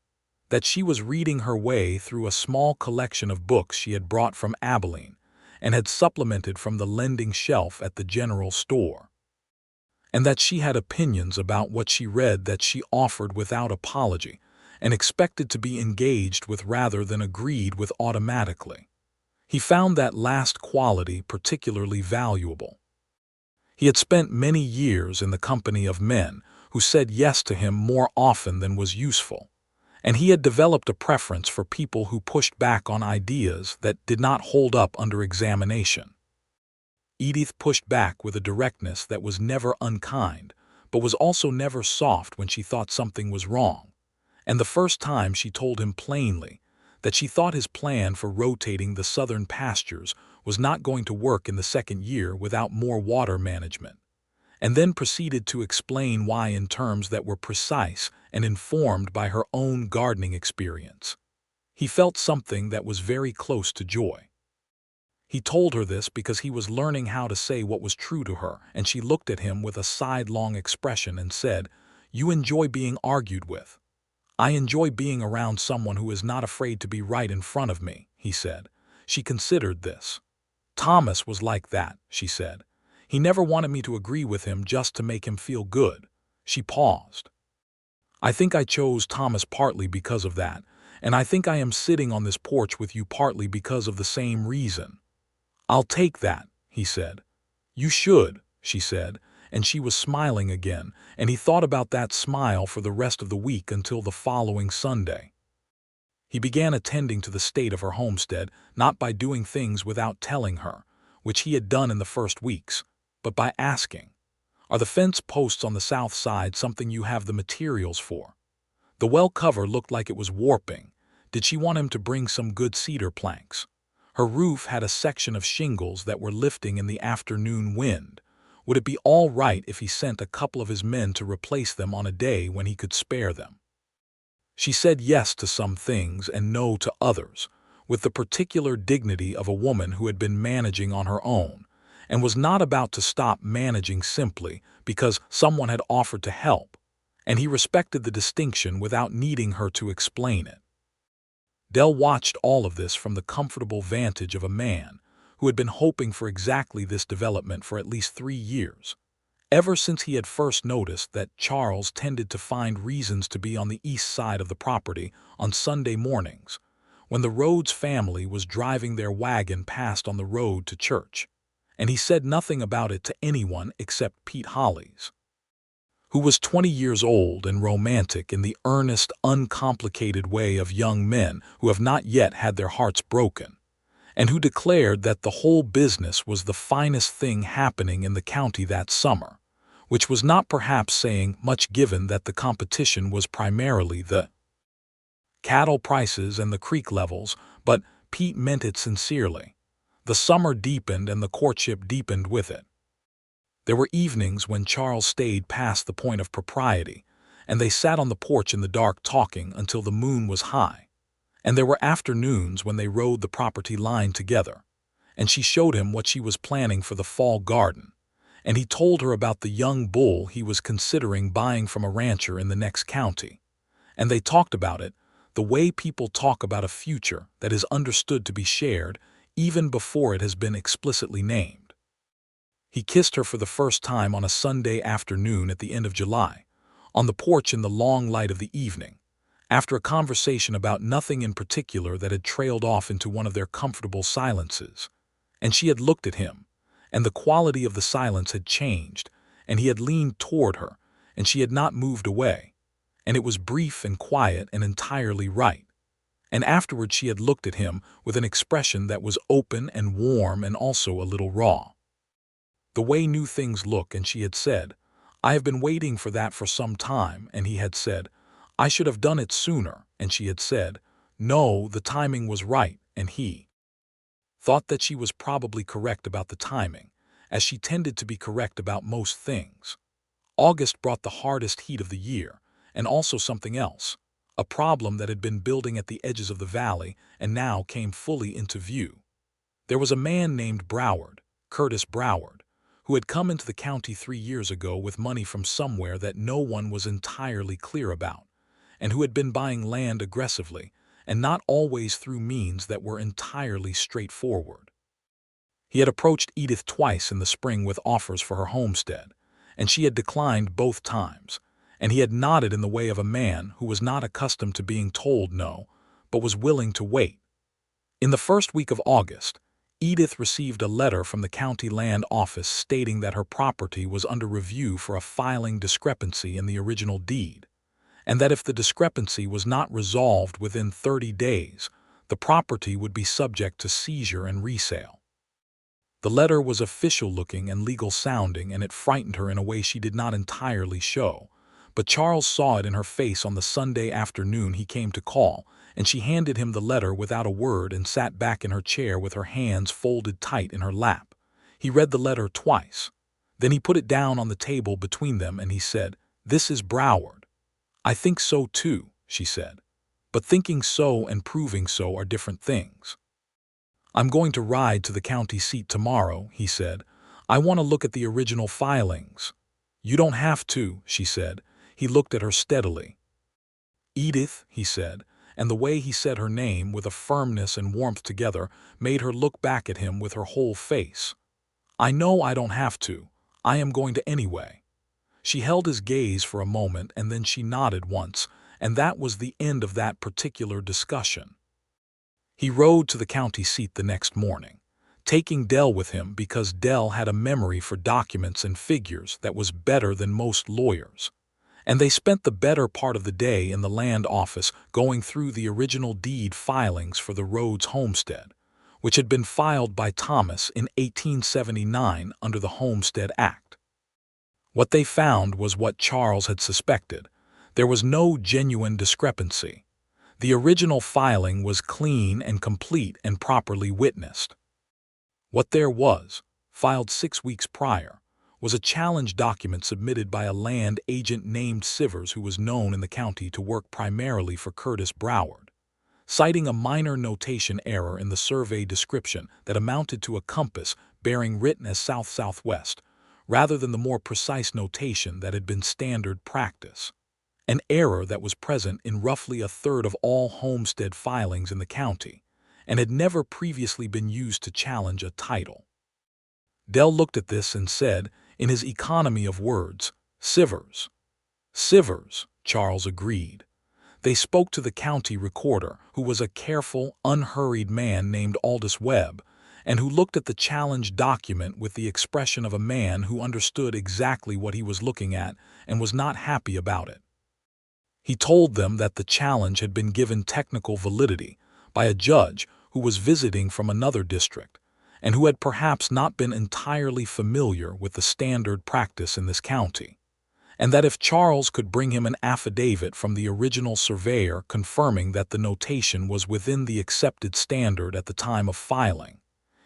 that she was reading her way through a small collection of books she had brought from Abilene and had supplemented from the lending shelf at the general store, and that she had opinions about what she read that she offered without apology and expected to be engaged with rather than agreed with automatically. He found that last quality particularly valuable. He had spent many years in the company of men who said yes to him more often than was useful, and he had developed a preference for people who pushed back on ideas that did not hold up under examination. Edith pushed back with a directness that was never unkind, but was also never soft when she thought something was wrong, and the first time she told him plainly that she thought his plan for rotating the southern pastures was not going to work in the second year without more water management, and then proceeded to explain why in terms that were precise and informed by her own gardening experience. He felt something that was very close to joy. He told her this because he was learning how to say what was true to her, and she looked at him with a sidelong expression and said, "You enjoy being argued with." "I enjoy being around someone who is not afraid to be right in front of me," he said. She considered this. "Thomas was like that," she said. "He never wanted me to agree with him just to make him feel good." She paused. "I think I chose Thomas partly because of that, and I think I am sitting on this porch with you partly because of the same reason." "I'll take that," he said. "You should," she said, and she was smiling again, and he thought about that smile for the rest of the week until the following Sunday. He began attending to the state of her homestead, not by doing things without telling her, which he had done in the first weeks, but by asking, "Are the fence posts on the south side something you have the materials for?" The well cover looked like it was warping. Did she want him to bring some good cedar planks? Her roof had a section of shingles that were lifting in the afternoon wind. Would it be all right if he sent a couple of his men to replace them on a day when he could spare them? She said yes to some things and no to others, with the particular dignity of a woman who had been managing on her own, and was not about to stop managing simply because someone had offered to help, and he respected the distinction without needing her to explain it. Dell watched all of this from the comfortable vantage of a man who had been hoping for exactly this development for at least 3 years, ever since he had first noticed that Charles tended to find reasons to be on the east side of the property on Sunday mornings, when the Rhodes family was driving their wagon past on the road to church, and he said nothing about it to anyone except Pete Hollis, who was 20 years old and romantic in the earnest, uncomplicated way of young men who have not yet had their hearts broken, and who declared that the whole business was the finest thing happening in the county that summer, which was not perhaps saying much given that the competition was primarily the cattle prices and the creek levels, but Pete meant it sincerely. The summer deepened and the courtship deepened with it. There were evenings when Charles stayed past the point of propriety, and they sat on the porch in the dark talking until the moon was high. And there were afternoons when they rode the property line together, and she showed him what she was planning for the fall garden, and he told her about the young bull he was considering buying from a rancher in the next county. And they talked about it, the way people talk about a future that is understood to be shared even before it has been explicitly named. He kissed her for the first time on a Sunday afternoon at the end of July, on the porch in the long light of the evening, after a conversation about nothing in particular that had trailed off into one of their comfortable silences. And she had looked at him, and the quality of the silence had changed, and he had leaned toward her, and she had not moved away, and it was brief and quiet and entirely right. And afterward she had looked at him with an expression that was open and warm and also a little raw. The way new things look, and she had said, "I have been waiting for that for some time," and he had said, "I should have done it sooner," and she had said, "No, the timing was right," and he thought that she was probably correct about the timing, as she tended to be correct about most things. August brought the hardest heat of the year, and also something else, a problem that had been building at the edges of the valley and now came fully into view. There was a man named Broward, Curtis Broward, who had come into the county 3 years ago with money from somewhere that no one was entirely clear about, and who had been buying land aggressively, and not always through means that were entirely straightforward. He had approached Edith twice in the spring with offers for her homestead, and she had declined both times, and he had nodded in the way of a man who was not accustomed to being told no, but was willing to wait. In the first week of August, Edith received a letter from the county land office stating that her property was under review for a filing discrepancy in the original deed, and that if the discrepancy was not resolved within 30 days, the property would be subject to seizure and resale. The letter was official-looking and legal-sounding, and it frightened her in a way she did not entirely show, but Charles saw it in her face on the Sunday afternoon he came to call, and she handed him the letter without a word and sat back in her chair with her hands folded tight in her lap. He read the letter twice. Then he put it down on the table between them and he said, "This is Broward." "I think so too," she said. "But thinking so and proving so are different things." "I'm going to ride to the county seat tomorrow," he said. "I want to look at the original filings." "You don't have to," she said. He looked at her steadily. "Edith," he said, and the way he said her name with a firmness and warmth together made her look back at him with her whole face. "I know I don't have to. I am going to anyway." She held his gaze for a moment and then she nodded once, and that was the end of that particular discussion. He rode to the county seat the next morning, taking Dell with him because Dell had a memory for documents and figures that was better than most lawyers. And they spent the better part of the day in the land office going through the original deed filings for the Rhodes homestead, which had been filed by Thomas in 1879 under the Homestead Act. What they found was what Charles had suspected. There was no genuine discrepancy. The original filing was clean and complete and properly witnessed. What there was, filed 6 weeks prior, was a challenge document submitted by a land agent named Sivers who was known in the county to work primarily for Curtis Broward, citing a minor notation error in the survey description that amounted to a compass bearing written as south-southwest, rather than the more precise notation that had been standard practice, an error that was present in roughly a third of all homestead filings in the county, and had never previously been used to challenge a title. Dell looked at this and said, in his economy of words, "Sivers." "Sivers," Charles agreed. They spoke to the county recorder, who was a careful, unhurried man named Aldous Webb, and who looked at the challenge document with the expression of a man who understood exactly what he was looking at and was not happy about it. He told them that the challenge had been given technical validity by a judge who was visiting from another district, and who had perhaps not been entirely familiar with the standard practice in this county, and that if Charles could bring him an affidavit from the original surveyor confirming that the notation was within the accepted standard at the time of filing,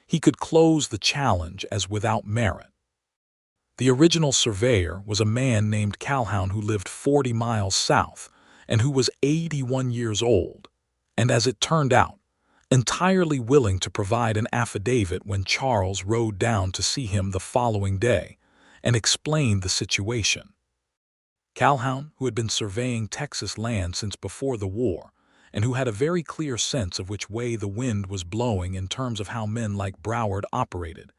he could close the challenge as without merit. The original surveyor was a man named Calhoun who lived 40 miles south and who was 81 years old, and as it turned out, entirely willing to provide an affidavit when Charles rode down to see him the following day and explained the situation. Calhoun, who had been surveying Texas land since before the war, and who had a very clear sense of which way the wind was blowing in terms of how men like Broward operated,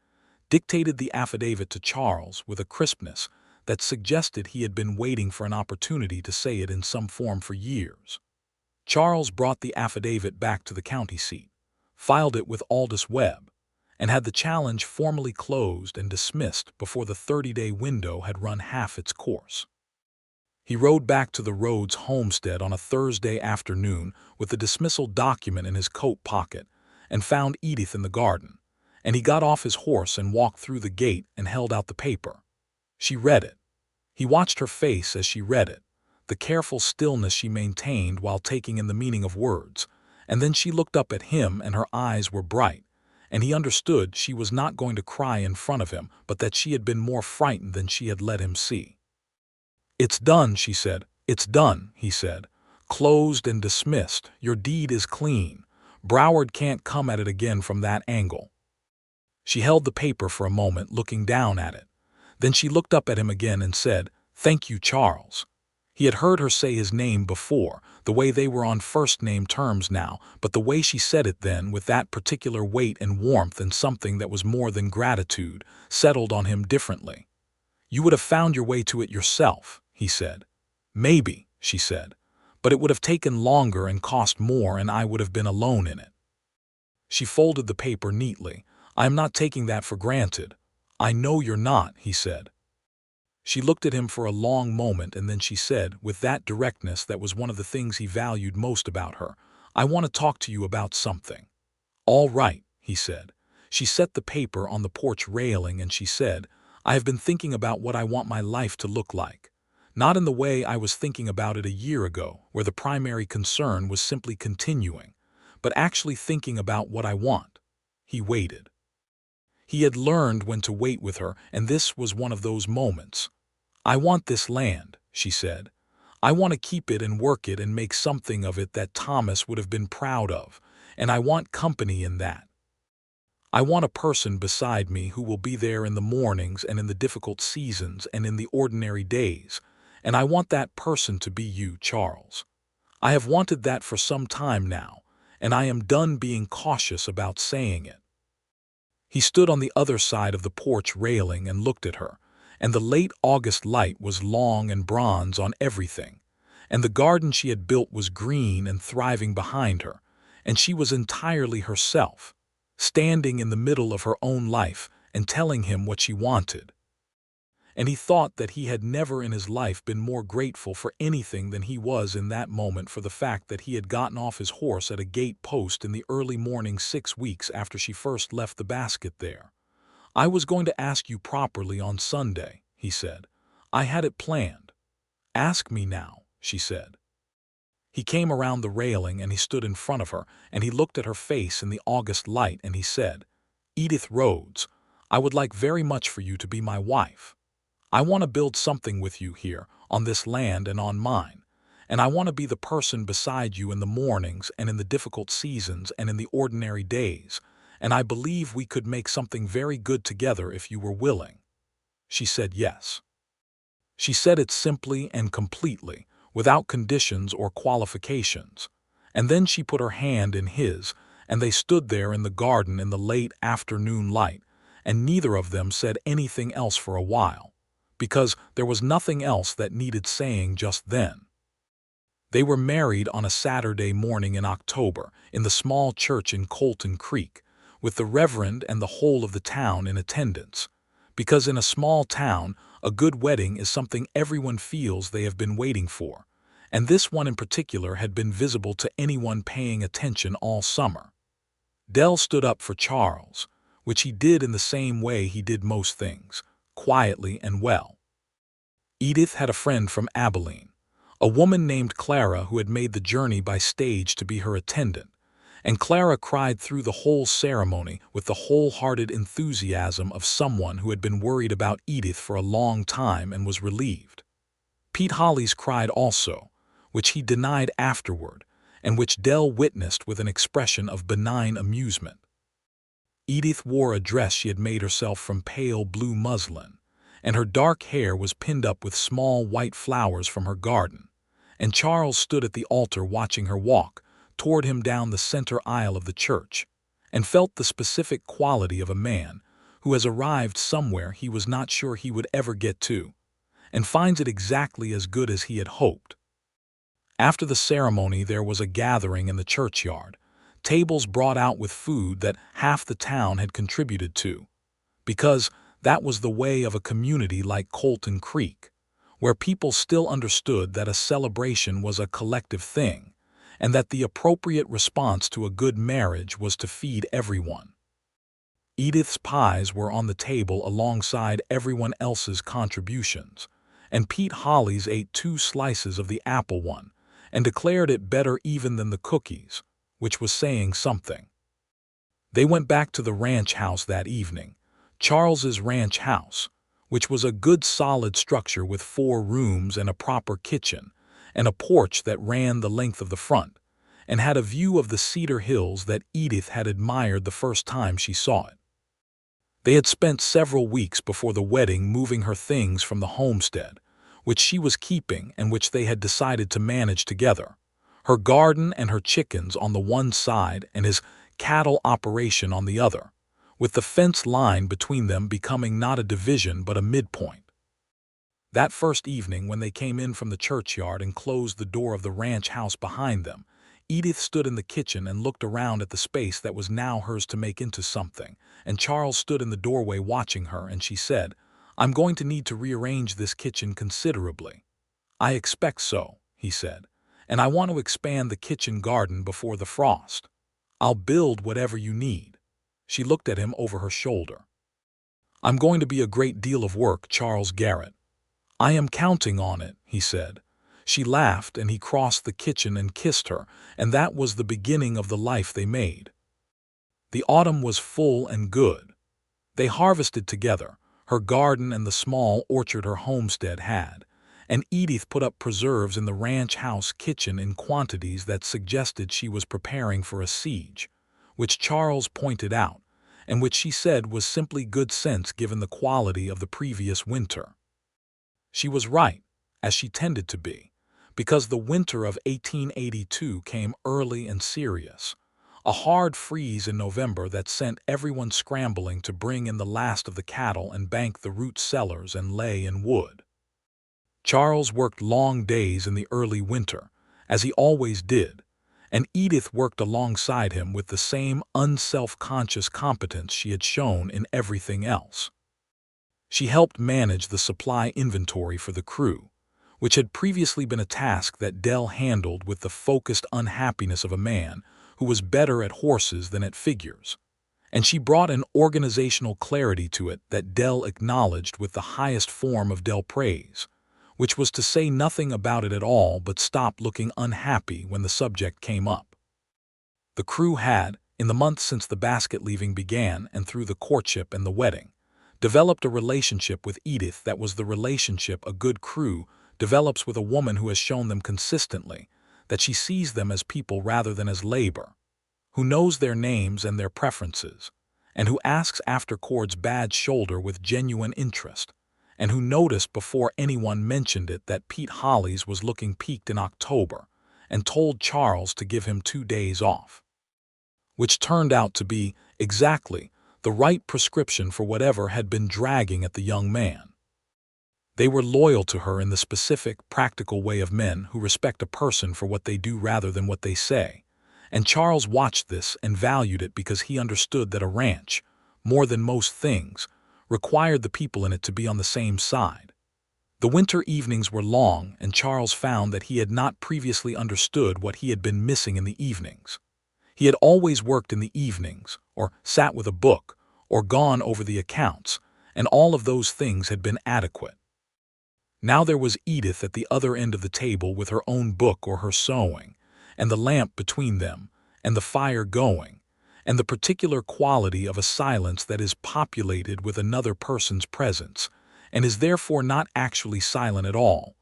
dictated the affidavit to Charles with a crispness that suggested he had been waiting for an opportunity to say it in some form for years. Charles brought the affidavit back to the county seat, filed it with Aldous Webb, and had the challenge formally closed and dismissed before the 30-day window had run half its course. He rode back to the Rhodes homestead on a Thursday afternoon with the dismissal document in his coat pocket and found Edith in the garden, and he got off his horse and walked through the gate and held out the paper. She read it. He watched her face as she read it, the careful stillness she maintained while taking in the meaning of words, and then she looked up at him and her eyes were bright, and he understood she was not going to cry in front of him, but that she had been more frightened than she had let him see. "It's done," she said. "It's done," he said. "Closed and dismissed. Your deed is clean. Broward can't come at it again from that angle." She held the paper for a moment, looking down at it, Then she looked up at him again and said, "Thank you, Charles." He had heard her say his name before, the way they were on first-name terms now, but the way she said it then, with that particular weight and warmth and something that was more than gratitude, settled on him differently. "You would have found your way to it yourself," he said. "Maybe," she said, "but it would have taken longer and cost more, and I would have been alone in it." She folded the paper neatly. "I am not taking that for granted." "I know you're not," he said. She looked at him for a long moment, and then she said, with that directness that was one of the things he valued most about her, "I want to talk to you about something." "All right," he said. She set the paper on the porch railing and she said, "I have been thinking about what I want my life to look like. Not in the way I was thinking about it a year ago, where the primary concern was simply continuing, but actually thinking about what I want." He waited. He had learned when to wait with her, and this was one of those moments. "I want this land," she said. "I want to keep it and work it and make something of it that Thomas would have been proud of, and I want company in that. I want a person beside me who will be there in the mornings and in the difficult seasons and in the ordinary days, and I want that person to be you, Charles. I have wanted that for some time now, and I am done being cautious about saying it." He stood on the other side of the porch railing and looked at her, and the late August light was long and bronze on everything, and the garden she had built was green and thriving behind her, and she was entirely herself, standing in the middle of her own life and telling him what she wanted. And he thought that he had never in his life been more grateful for anything than he was in that moment for the fact that he had gotten off his horse at a gate post in the early morning 6 weeks after she first left the basket there. "I was going to ask you properly on Sunday," he said. "I had it planned." "Ask me now," she said. He came around the railing and he stood in front of her, and he looked at her face in the August light and he said, "Edith Rhodes, I would like very much for you to be my wife. I want to build something with you here, on this land and on mine, and I want to be the person beside you in the mornings and in the difficult seasons and in the ordinary days, and I believe we could make something very good together if you were willing." She said yes. She said it simply and completely, without conditions or qualifications, and then she put her hand in his, and they stood there in the garden in the late afternoon light, and neither of them said anything else for a while, because there was nothing else that needed saying just then. They were married on a Saturday morning in October in the small church in Colton Creek, with the Reverend and the whole of the town in attendance, because in a small town a good wedding is something everyone feels they have been waiting for, and this one in particular had been visible to anyone paying attention all summer. Dell stood up for Charles, which he did in the same way he did most things, quietly and well. Edith had a friend from Abilene, a woman named Clara who had made the journey by stage to be her attendant, and Clara cried through the whole ceremony with the wholehearted enthusiasm of someone who had been worried about Edith for a long time and was relieved. Pete Hollis cried also, which he denied afterward, and which Dell witnessed with an expression of benign amusement. Edith wore a dress she had made herself from pale blue muslin, and her dark hair was pinned up with small white flowers from her garden, and Charles stood at the altar watching her walk toward him down the center aisle of the church, and felt the specific quality of a man who has arrived somewhere he was not sure he would ever get to, and finds it exactly as good as he had hoped. After the ceremony there was a gathering in the churchyard, tables brought out with food that half the town had contributed to, because that was the way of a community like Colton Creek, where people still understood that a celebration was a collective thing, and that the appropriate response to a good marriage was to feed everyone. Edith's pies were on the table alongside everyone else's contributions, and Pete Hollis ate 2 slices of the apple one and declared it better even than the cookies, which was saying something. They went back to the ranch house that evening, Charles's ranch house, which was a good solid structure with 4 rooms and a proper kitchen, and a porch that ran the length of the front, and had a view of the Cedar Hills that Edith had admired the first time she saw it. They had spent several weeks before the wedding moving her things from the homestead, which she was keeping and which they had decided to manage together, her garden and her chickens on the one side and his cattle operation on the other, with the fence line between them becoming not a division but a midpoint. That first evening, when they came in from the churchyard and closed the door of the ranch house behind them, Edith stood in the kitchen and looked around at the space that was now hers to make into something, and Charles stood in the doorway watching her, and she said, "I'm going to need to rearrange this kitchen considerably." "I expect so," he said, "and I want to expand the kitchen garden before the frost. I'll build whatever you need." She looked at him over her shoulder. "I'm going to be a great deal of work, Charles Garrett." "I am counting on it," he said. She laughed, and he crossed the kitchen and kissed her, and that was the beginning of the life they made. The autumn was full and good. They harvested together, her garden and the small orchard her homestead had, and Edith put up preserves in the ranch house kitchen in quantities that suggested she was preparing for a siege, which Charles pointed out, and which she said was simply good sense given the quality of the previous winter. She was right, as she tended to be, because the winter of 1882 came early and serious, a hard freeze in November that sent everyone scrambling to bring in the last of the cattle and bank the root cellars and lay in wood. Charles worked long days in the early winter, as he always did, and Edith worked alongside him with the same unself-conscious competence she had shown in everything else. She helped manage the supply inventory for the crew, which had previously been a task that Dell handled with the focused unhappiness of a man who was better at horses than at figures, and she brought an organizational clarity to it that Dell acknowledged with the highest form of Dell praise, which was to say nothing about it at all but stop looking unhappy when the subject came up. The crew had, in the months since the basket leaving began and through the courtship and the wedding, developed a relationship with Edith that was the relationship a good crew develops with a woman who has shown them consistently that she sees them as people rather than as labor, who knows their names and their preferences, and who asks after Cord's bad shoulder with genuine interest, and who noticed before anyone mentioned it that Pete Holly's was looking peaked in October and told Charles to give him 2 days off, which turned out to be exactly the right prescription for whatever had been dragging at the young man. They were loyal to her in the specific, practical way of men who respect a person for what they do rather than what they say, and Charles watched this and valued it because he understood that a ranch, more than most things, required the people in it to be on the same side. The winter evenings were long, and Charles found that he had not previously understood what he had been missing in the evenings. He had always worked in the evenings, or sat with a book, or gone over the accounts, and all of those things had been adequate. Now there was Edith at the other end of the table with her own book or her sewing, and the lamp between them, and the fire going, and the particular quality of a silence that is populated with another person's presence, and is therefore not actually silent at all,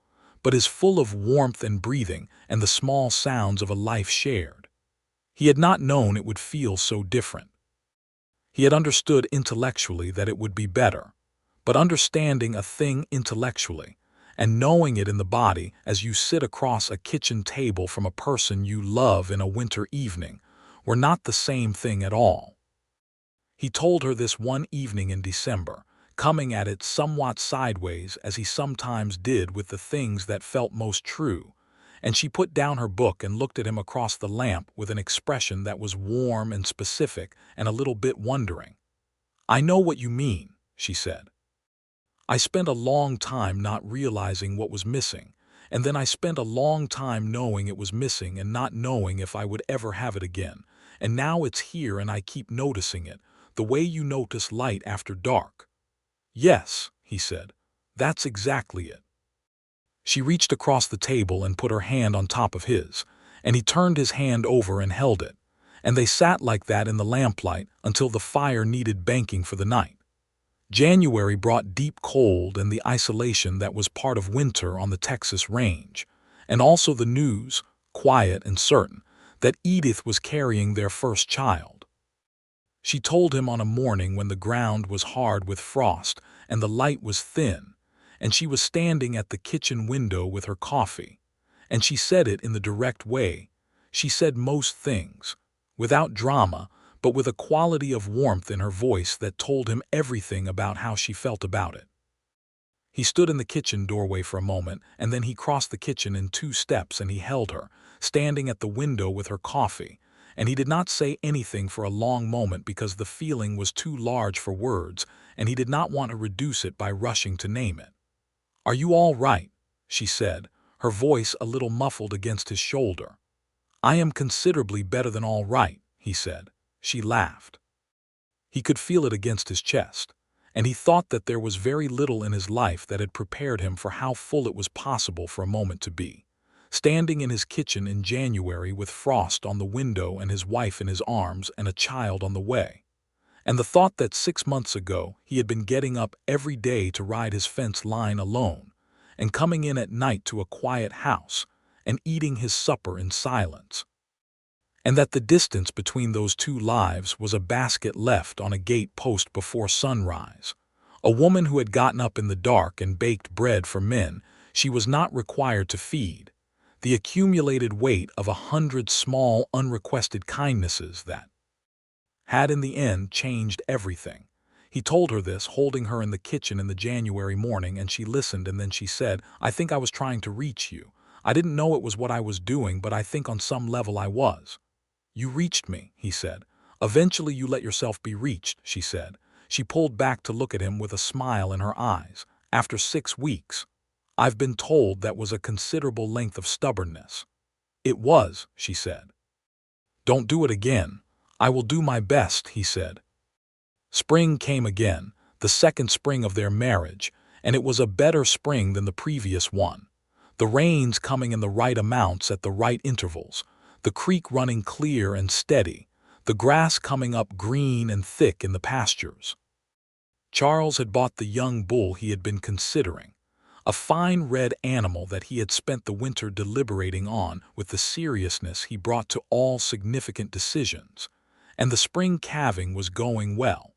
but is full of warmth and breathing and the small sounds of a life shared. He had not known it would feel so different. He had understood intellectually that it would be better, but understanding a thing intellectually, and knowing it in the body as you sit across a kitchen table from a person you love in a winter evening, were not the same thing at all. He told her this one evening in December, coming at it somewhat sideways as he sometimes did with the things that felt most true, and she put down her book and looked at him across the lamp with an expression that was warm and specific and a little bit wondering. "I know what you mean," she said. "I spent a long time not realizing what was missing, and then I spent a long time knowing it was missing and not knowing if I would ever have it again, and now it's here and I keep noticing it, the way you notice light after dark." "Yes," he said, "that's exactly it." She reached across the table and put her hand on top of his, and he turned his hand over and held it, and they sat like that in the lamplight until the fire needed banking for the night. January brought deep cold and the isolation that was part of winter on the Texas range, and also the news, quiet and certain, that Edith was carrying their first child. She told him on a morning when the ground was hard with frost and the light was thin, and she was standing at the kitchen window with her coffee. And she said it in the direct way. She said most things, without drama, but with a quality of warmth in her voice that told him everything about how she felt about it. He stood in the kitchen doorway for a moment, and then he crossed the kitchen in 2 steps and he held her, standing at the window with her coffee, and he did not say anything for a long moment because the feeling was too large for words, and he did not want to reduce it by rushing to name it. "Are you all right?" she said, her voice a little muffled against his shoulder. "I am considerably better than all right," he said. She laughed. He could feel it against his chest, and he thought that there was very little in his life that had prepared him for how full it was possible for a moment to be. Standing in his kitchen in January with frost on the window and his wife in his arms and a child on the way. And the thought that 6 months ago he had been getting up every day to ride his fence line alone, and coming in at night to a quiet house, and eating his supper in silence. And that the distance between those 2 lives was a basket left on a gate post before sunrise. A woman who had gotten up in the dark and baked bread for men she was not required to feed. The accumulated weight of 100 small, unrequested kindnesses that had in the end changed everything. He told her this, holding her in the kitchen in the January morning, and she listened, and then she said, "I think I was trying to reach you. I didn't know it was what I was doing, but I think on some level I was." "You reached me," he said. "Eventually you let yourself be reached," she said. She pulled back to look at him with a smile in her eyes. "After 6 weeks. I've been told that was a considerable length of stubbornness." "It was," she said. "Don't do it again." "I will do my best," he said. Spring came again, the second spring of their marriage, and it was a better spring than the previous one. The rains coming in the right amounts at the right intervals, the creek running clear and steady, the grass coming up green and thick in the pastures. Charles had bought the young bull he had been considering, a fine red animal that he had spent the winter deliberating on with the seriousness he brought to all significant decisions, and the spring calving was going well,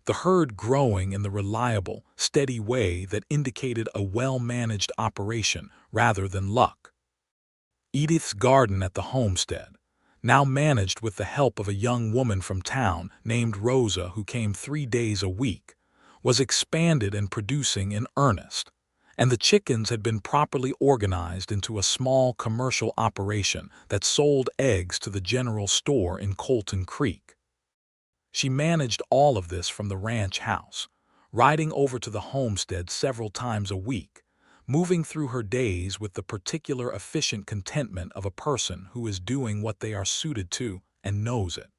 the herd growing in the reliable, steady way that indicated a well-managed operation rather than luck. Edith's garden at the homestead, now managed with the help of a young woman from town named Rosa who came 3 days a week, was expanded and producing in earnest, and the chickens had been properly organized into a small commercial operation that sold eggs to the general store in Colton Creek. She managed all of this from the ranch house, riding over to the homestead several times a week, moving through her days with the particular efficient contentment of a person who is doing what they are suited to and knows it.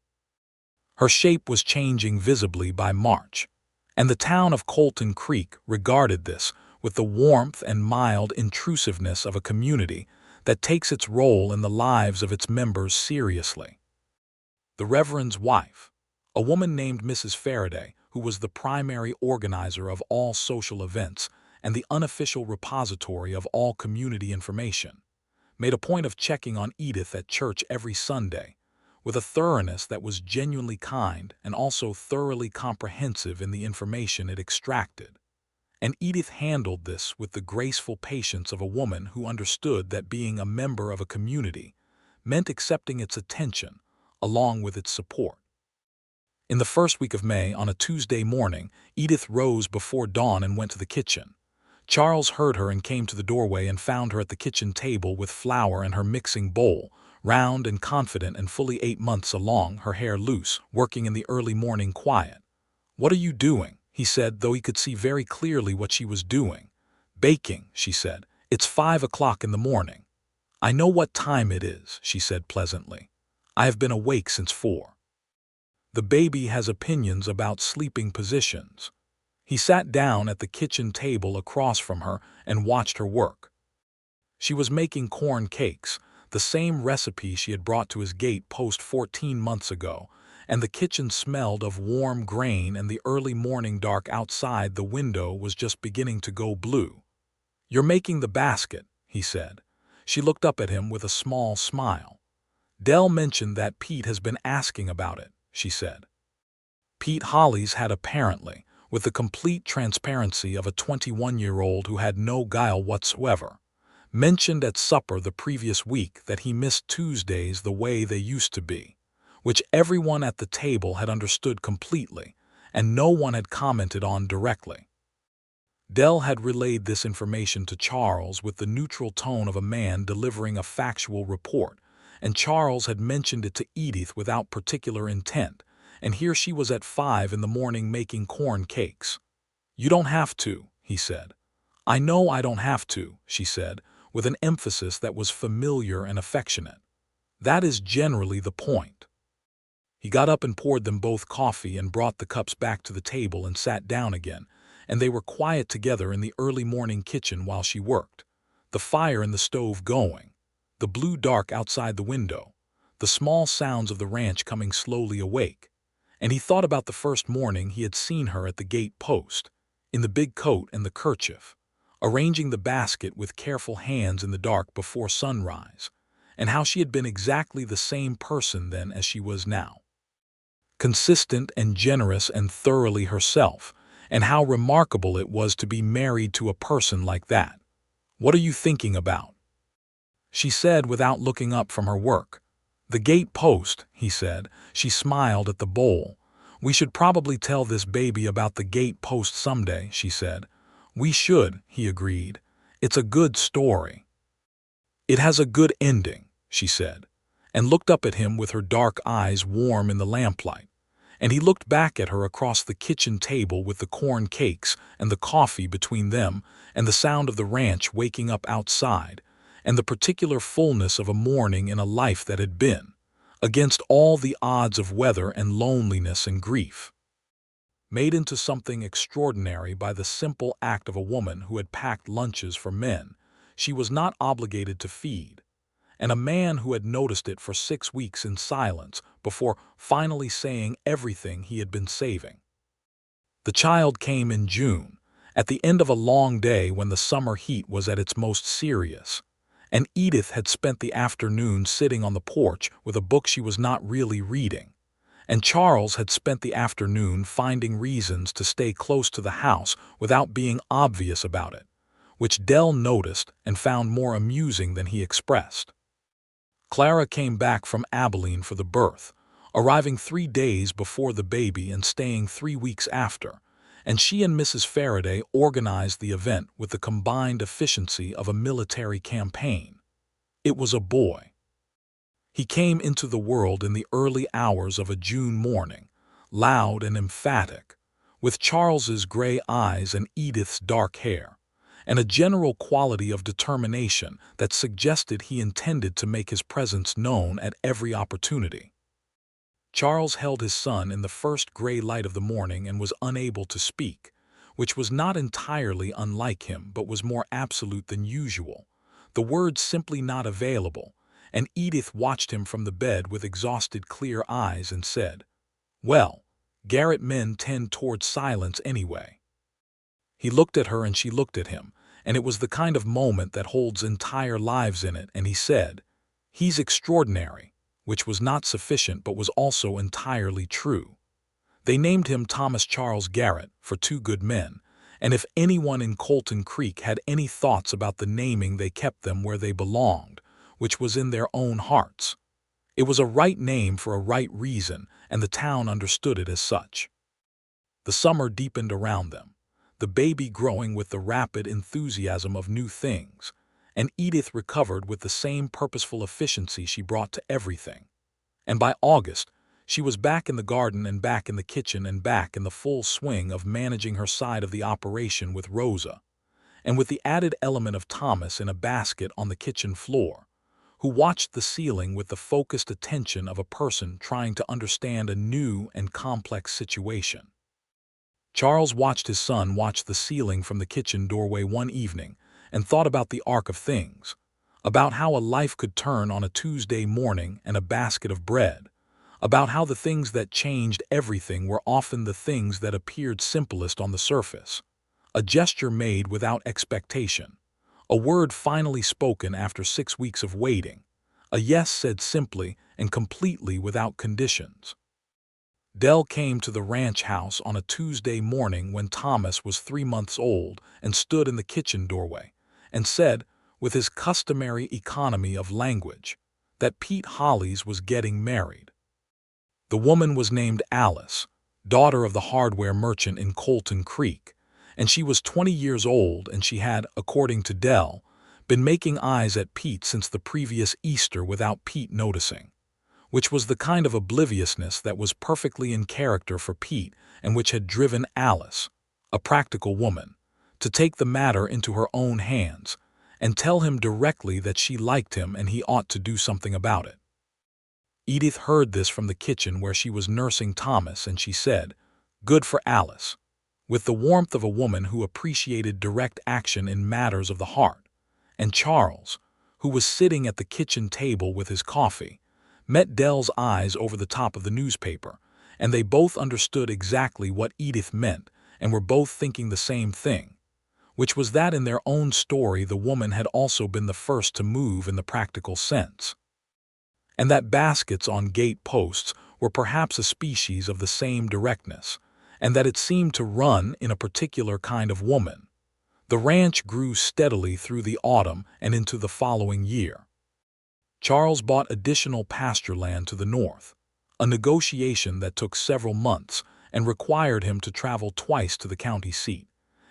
Her shape was changing visibly by March, and the town of Colton Creek regarded this with the warmth and mild intrusiveness of a community that takes its role in the lives of its members seriously. The Reverend's wife, a woman named Mrs. Faraday, who was the primary organizer of all social events and the unofficial repository of all community information, made a point of checking on Edith at church every Sunday, with a thoroughness that was genuinely kind and also thoroughly comprehensive in the information it extracted. And Edith handled this with the graceful patience of a woman who understood that being a member of a community meant accepting its attention along with its support. In the first week of May, on a Tuesday morning, Edith rose before dawn and went to the kitchen. Charles heard her and came to the doorway and found her at the kitchen table with flour and her mixing bowl, round and confident and fully 8 months along, her hair loose, working in the early morning quiet. "What are you doing?" he said, though he could see very clearly what she was doing. "Baking," she said. "It's 5 o'clock in the morning." "I know what time it is," she said pleasantly. "I have been awake since 4. The baby has opinions about sleeping positions." He sat down at the kitchen table across from her and watched her work. She was making corn cakes, the same recipe she had brought to his gate post 14 months ago, and the kitchen smelled of warm grain, and the early morning dark outside the window was just beginning to go blue. "You're making the basket," he said. She looked up at him with a small smile. "Dell mentioned that Pete has been asking about it," she said. Pete Holly's had apparently, with the complete transparency of a 21-year-old who had no guile whatsoever, mentioned at supper the previous week that he missed Tuesdays the way they used to be, which everyone at the table had understood completely, and no one had commented on directly. Dell had relayed this information to Charles with the neutral tone of a man delivering a factual report, and Charles had mentioned it to Edith without particular intent, and here she was at 5 in the morning making corn cakes. "You don't have to," he said. "I know I don't have to," she said, with an emphasis that was familiar and affectionate. "That is generally the point." He got up and poured them both coffee and brought the cups back to the table and sat down again, and they were quiet together in the early morning kitchen while she worked, the fire in the stove going, the blue dark outside the window, the small sounds of the ranch coming slowly awake. And he thought about the first morning he had seen her at the gate post, in the big coat and the kerchief, arranging the basket with careful hands in the dark before sunrise, and how she had been exactly the same person then as she was now. Consistent and generous and thoroughly herself, and how remarkable it was to be married to a person like that. "What are you thinking about?" she said without looking up from her work. "The gate post," he said. She smiled at the bowl. "We should probably tell this baby about the gate post someday," she said. "We should," he agreed. "It's a good story." "It has a good ending," she said, and looked up at him with her dark eyes warm in the lamplight. And he looked back at her across the kitchen table with the corn cakes and the coffee between them and the sound of the ranch waking up outside, and the particular fullness of a morning in a life that had been, against all the odds of weather and loneliness and grief, made into something extraordinary by the simple act of a woman who had packed lunches for men she was not obligated to feed, and a man who had noticed it for 6 weeks in silence before finally saying everything he had been saving. The child came in June, at the end of a long day when the summer heat was at its most serious, and Edith had spent the afternoon sitting on the porch with a book she was not really reading, and Charles had spent the afternoon finding reasons to stay close to the house without being obvious about it, which Dell noticed and found more amusing than he expressed. Clara came back from Abilene for the birth, arriving 3 days before the baby and staying 3 weeks after, and she and Mrs. Faraday organized the event with the combined efficiency of a military campaign. It was a boy. He came into the world in the early hours of a June morning, loud and emphatic, with Charles's gray eyes and Edith's dark hair, and a general quality of determination that suggested he intended to make his presence known at every opportunity. Charles held his son in the first gray light of the morning and was unable to speak, which was not entirely unlike him but was more absolute than usual, the words simply not available, and Edith watched him from the bed with exhausted clear eyes and said, "Well, Garrett men tend toward silence anyway." He looked at her and she looked at him, and it was the kind of moment that holds entire lives in it, and he said, "He's extraordinary," which was not sufficient but was also entirely true. They named him Thomas Charles Garrett for 2 good men, and if anyone in Colton Creek had any thoughts about the naming they kept them where they belonged, which was in their own hearts. It was a right name for a right reason, and the town understood it as such. The summer deepened around them, the baby growing with the rapid enthusiasm of new things, and Edith recovered with the same purposeful efficiency she brought to everything. And by August, she was back in the garden and back in the kitchen and back in the full swing of managing her side of the operation with Rosa, and with the added element of Thomas in a basket on the kitchen floor, who watched the ceiling with the focused attention of a person trying to understand a new and complex situation. Charles watched his son watch the ceiling from the kitchen doorway one evening and thought about the arc of things, about how a life could turn on a Tuesday morning and a basket of bread, about how the things that changed everything were often the things that appeared simplest on the surface, a gesture made without expectation, a word finally spoken after 6 weeks of waiting, a yes said simply and completely without conditions. Dell came to the ranch house on a Tuesday morning when Thomas was 3 months old and stood in the kitchen doorway and said, with his customary economy of language, that Pete Hollis was getting married. The woman was named Alice, daughter of the hardware merchant in Colton Creek, and she was 20 years old, and she had, according to Dell, been making eyes at Pete since the previous Easter without Pete noticing, which was the kind of obliviousness that was perfectly in character for Pete and which had driven Alice, a practical woman, to take the matter into her own hands and tell him directly that she liked him and he ought to do something about it. Edith heard this from the kitchen where she was nursing Thomas, and she said, "Good for Alice," with the warmth of a woman who appreciated direct action in matters of the heart. And Charles, who was sitting at the kitchen table with his coffee, met Dell's eyes over the top of the newspaper, and they both understood exactly what Edith meant and were both thinking the same thing, which was that in their own story the woman had also been the first to move in the practical sense, and that baskets on gate posts were perhaps a species of the same directness, and that it seemed to run in a particular kind of woman. The ranch grew steadily through the autumn and into the following year. Charles bought additional pasture land to the north, a negotiation that took several months and required him to travel twice to the county seat,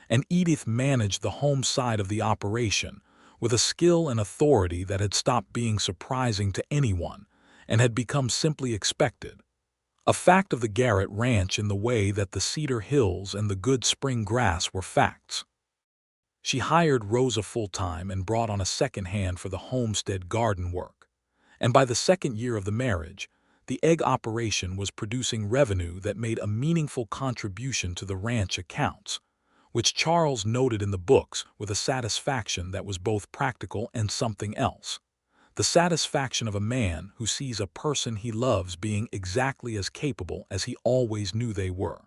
and Edith managed the home side of the operation with a skill and authority that had stopped being surprising to anyone and had become simply expected, a fact of the Garrett ranch in the way that the Cedar Hills and the good spring grass were facts. She hired Rosa full-time and brought on a second hand for the homestead garden work, and by the second year of the marriage, the egg operation was producing revenue that made a meaningful contribution to the ranch accounts, which Charles noted in the books with a satisfaction that was both practical and something else, the satisfaction of a man who sees a person he loves being exactly as capable as he always knew they were.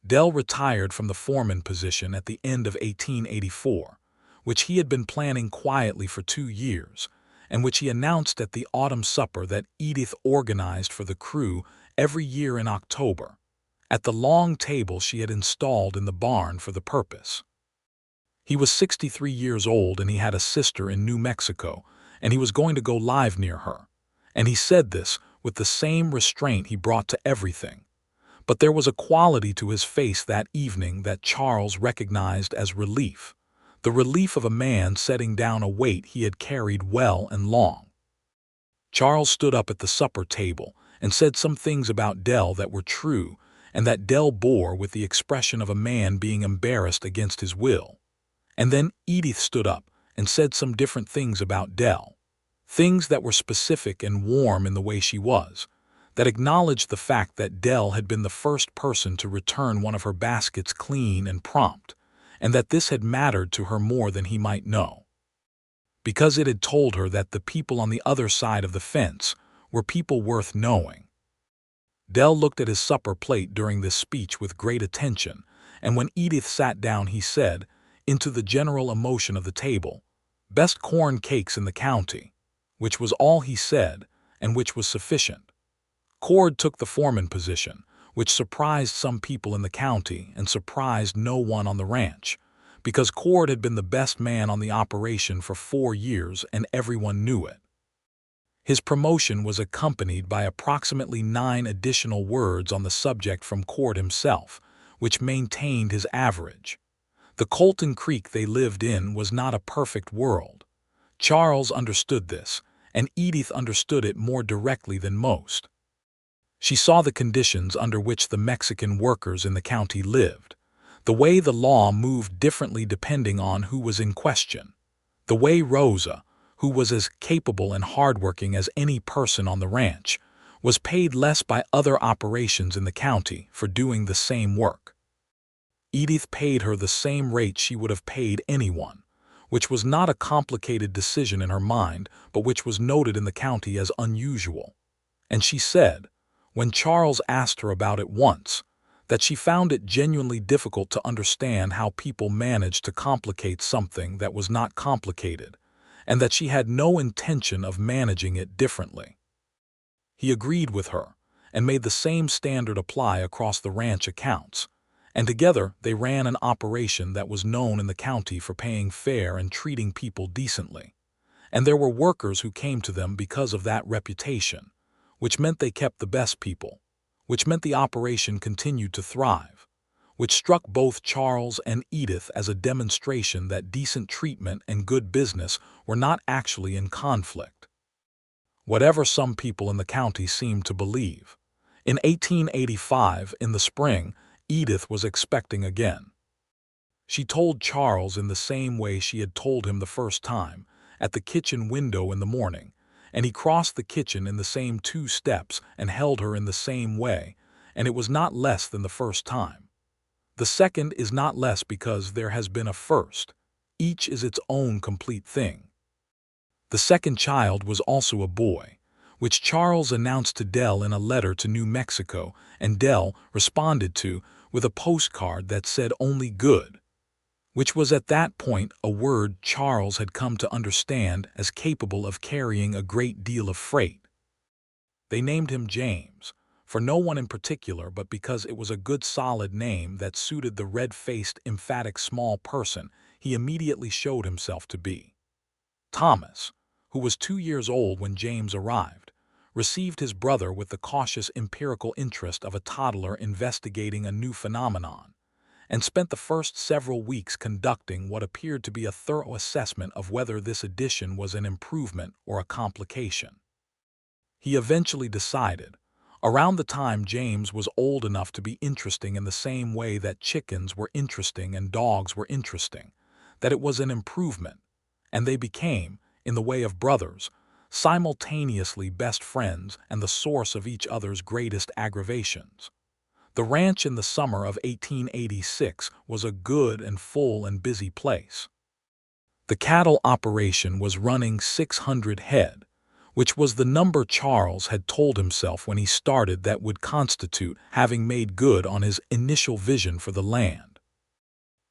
Dell retired from the foreman position at the end of 1884, which he had been planning quietly for 2 years, and which he announced at the autumn supper that Edith organized for the crew every year in October, at the long table she had installed in the barn for the purpose. He was 63 years old, and he had a sister in New Mexico, and he was going to go live near her, and he said this with the same restraint he brought to everything. But there was a quality to his face that evening that Charles recognized as relief, the relief of a man setting down a weight he had carried well and long. Charles stood up at the supper table and said some things about Dell that were true, and that Dell bore with the expression of a man being embarrassed against his will. And then Edith stood up and said some different things about Dell, things that were specific and warm in the way she was, that acknowledged the fact that Dell had been the first person to return one of her baskets clean and prompt, and that this had mattered to her more than he might know, because it had told her that the people on the other side of the fence were people worth knowing. Dell looked at his supper plate during this speech with great attention, and when Edith sat down he said, into the general emotion of the table, "Best corn cakes in the county," which was all he said, and which was sufficient. Cord took the foreman position, which surprised some people in the county and surprised no one on the ranch, because Cord had been the best man on the operation for 4 years and everyone knew it. His promotion was accompanied by approximately 9 additional words on the subject from Cord himself, which maintained his average. The Colton Creek they lived in was not a perfect world. Charles understood this, and Edith understood it more directly than most. She saw the conditions under which the Mexican workers in the county lived, the way the law moved differently depending on who was in question, the way Rosa, who was as capable and hardworking as any person on the ranch, was paid less by other operations in the county for doing the same work. Edith paid her the same rate she would have paid anyone, which was not a complicated decision in her mind, but which was noted in the county as unusual. And she said, when Charles asked her about it once, that she found it genuinely difficult to understand how people managed to complicate something that was not complicated, and that she had no intention of managing it differently. He agreed with her, and made the same standard apply across the ranch accounts. And together they ran an operation that was known in the county for paying fair and treating people decently. And there were workers who came to them because of that reputation, which meant they kept the best people, which meant the operation continued to thrive, which struck both Charles and Edith as a demonstration that decent treatment and good business were not actually in conflict. Whatever some people in the county seemed to believe. In 1885, in the spring, Edith was expecting again. She told Charles in the same way she had told him the first time, at the kitchen window in the morning, and he crossed the kitchen in the same 2 steps and held her in the same way, and it was not less than the first time. The second is not less because there has been a first. Each is its own complete thing. The second child was also a boy, which Charles announced to Dell in a letter to New Mexico, and Dell responded to with a postcard that said only good, which was at that point a word Charles had come to understand as capable of carrying a great deal of freight. They named him James, for no one in particular but because it was a good solid name that suited the red-faced, emphatic small person he immediately showed himself to be. Thomas, who was 2 years old when James arrived, received his brother with the cautious empirical interest of a toddler investigating a new phenomenon, and spent the first several weeks conducting what appeared to be a thorough assessment of whether this addition was an improvement or a complication. He eventually decided, around the time James was old enough to be interesting in the same way that chickens were interesting and dogs were interesting, that it was an improvement, and they became, in the way of brothers, simultaneously best friends and the source of each other's greatest aggravations. The ranch in the summer of 1886 was a good and full and busy place. The cattle operation was running 600 head, which was the number Charles had told himself when he started that would constitute having made good on his initial vision for the land.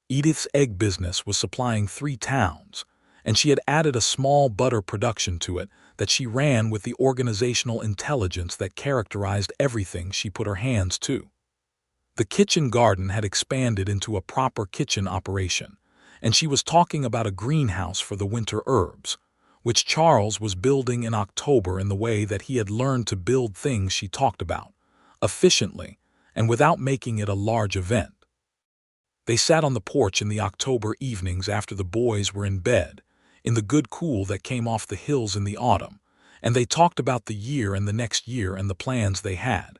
Edith's egg business was supplying 3 towns, and she had added a small butter production to it that she ran with the organizational intelligence that characterized everything she put her hands to. The kitchen garden had expanded into a proper kitchen operation, and she was talking about a greenhouse for the winter herbs, which Charles was building in October in the way that he had learned to build things she talked about, efficiently and without making it a large event. They sat on the porch in the October evenings after the boys were in bed, in the good cool that came off the hills in the autumn, and they talked about the year and the next year and the plans they had.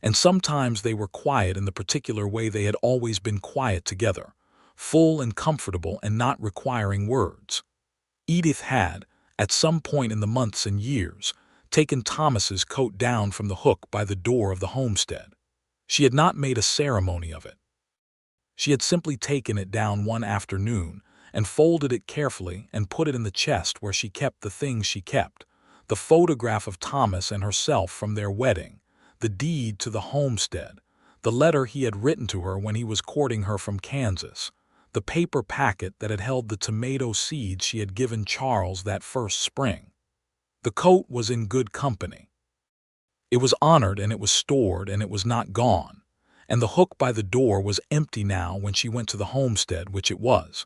And sometimes they were quiet in the particular way they had always been quiet together, full and comfortable and not requiring words. Edith had, at some point in the months and years, taken Thomas's coat down from the hook by the door of the homestead. She had not made a ceremony of it. She had simply taken it down one afternoon and folded it carefully and put it in the chest where she kept the things she kept, the photograph of Thomas and herself from their wedding, the deed to the homestead, the letter he had written to her when he was courting her from Kansas, the paper packet that had held the tomato seeds she had given Charles that first spring. The coat was in good company. It was honored and it was stored and it was not gone, and the hook by the door was empty now when she went to the homestead, which it was.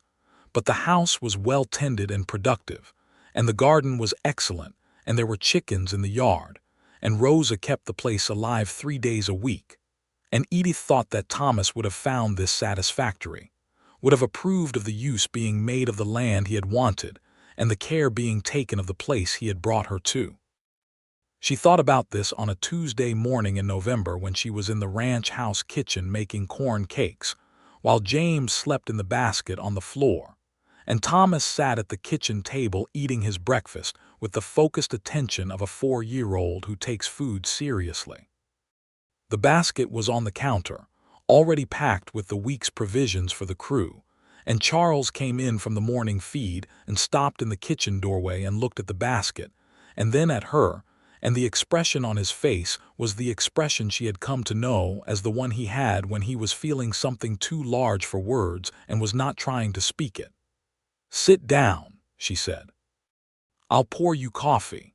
But the house was well tended and productive, and the garden was excellent, and there were chickens in the yard, and Rosa kept the place alive 3 days a week, and Edith thought that Thomas would have found this satisfactory, would have approved of the use being made of the land he had wanted, and the care being taken of the place he had brought her to. She thought about this on a Tuesday morning in November when she was in the ranch house kitchen making corn cakes, while James slept in the basket on the floor, and Thomas sat at the kitchen table eating his breakfast with the focused attention of a 4-year-old who takes food seriously. The basket was on the counter, already packed with the week's provisions for the crew, and Charles came in from the morning feed and stopped in the kitchen doorway and looked at the basket, and then at her, and the expression on his face was the expression she had come to know as the one he had when he was feeling something too large for words and was not trying to speak it. "Sit down," she said. "I'll pour you coffee."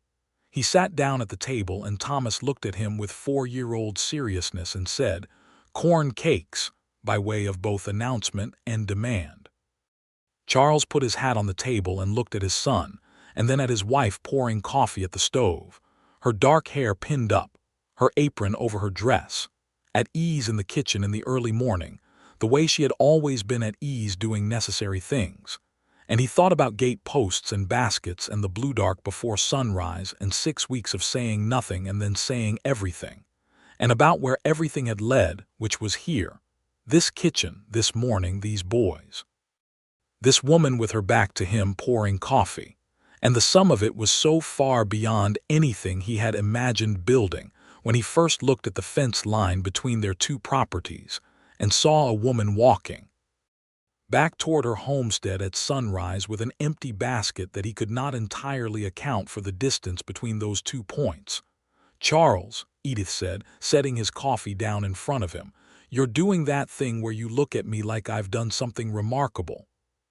He sat down at the table and Thomas looked at him with 4-year-old seriousness and said, "Corn cakes," by way of both announcement and demand. Charles put his hat on the table and looked at his son, and then at his wife pouring coffee at the stove, her dark hair pinned up, her apron over her dress, at ease in the kitchen in the early morning, the way she had always been at ease doing necessary things. And he thought about gate posts and baskets and the blue dark before sunrise and 6 weeks of saying nothing and then saying everything, and about where everything had led, which was here, this kitchen, this morning, these boys. This woman with her back to him pouring coffee, and the sum of it was so far beyond anything he had imagined building when he first looked at the fence line between their two properties and saw a woman walking back toward her homestead at sunrise with an empty basket that he could not entirely account for the distance between those 2 points. "Charles," Edith said, setting his coffee down in front of him, "you're doing that thing where you look at me like I've done something remarkable."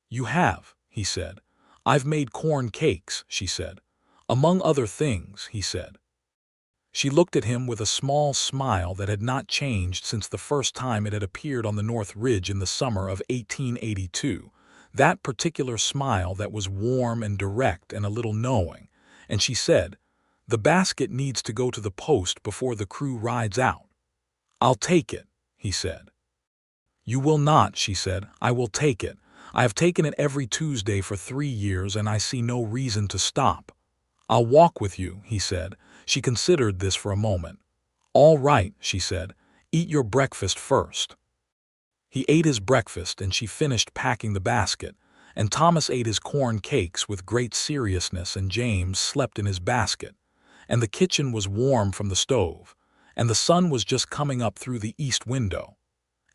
"You have," he said. "I've made corn cakes," she said. "Among other things," he said. She looked at him with a small smile that had not changed since the first time it had appeared on the North Ridge in the summer of 1882, that particular smile that was warm and direct and a little knowing, and she said, "The basket needs to go to the post before the crew rides out." "I'll take it," he said. "You will not," she said. "I will take it. I have taken it every Tuesday for 3 years, and I see no reason to stop." "I'll walk with you," he said. She considered this for a moment. "All right," she said. "Eat your breakfast first." He ate his breakfast, and she finished packing the basket, and Thomas ate his corn cakes with great seriousness, and James slept in his basket, and the kitchen was warm from the stove, and the sun was just coming up through the east window.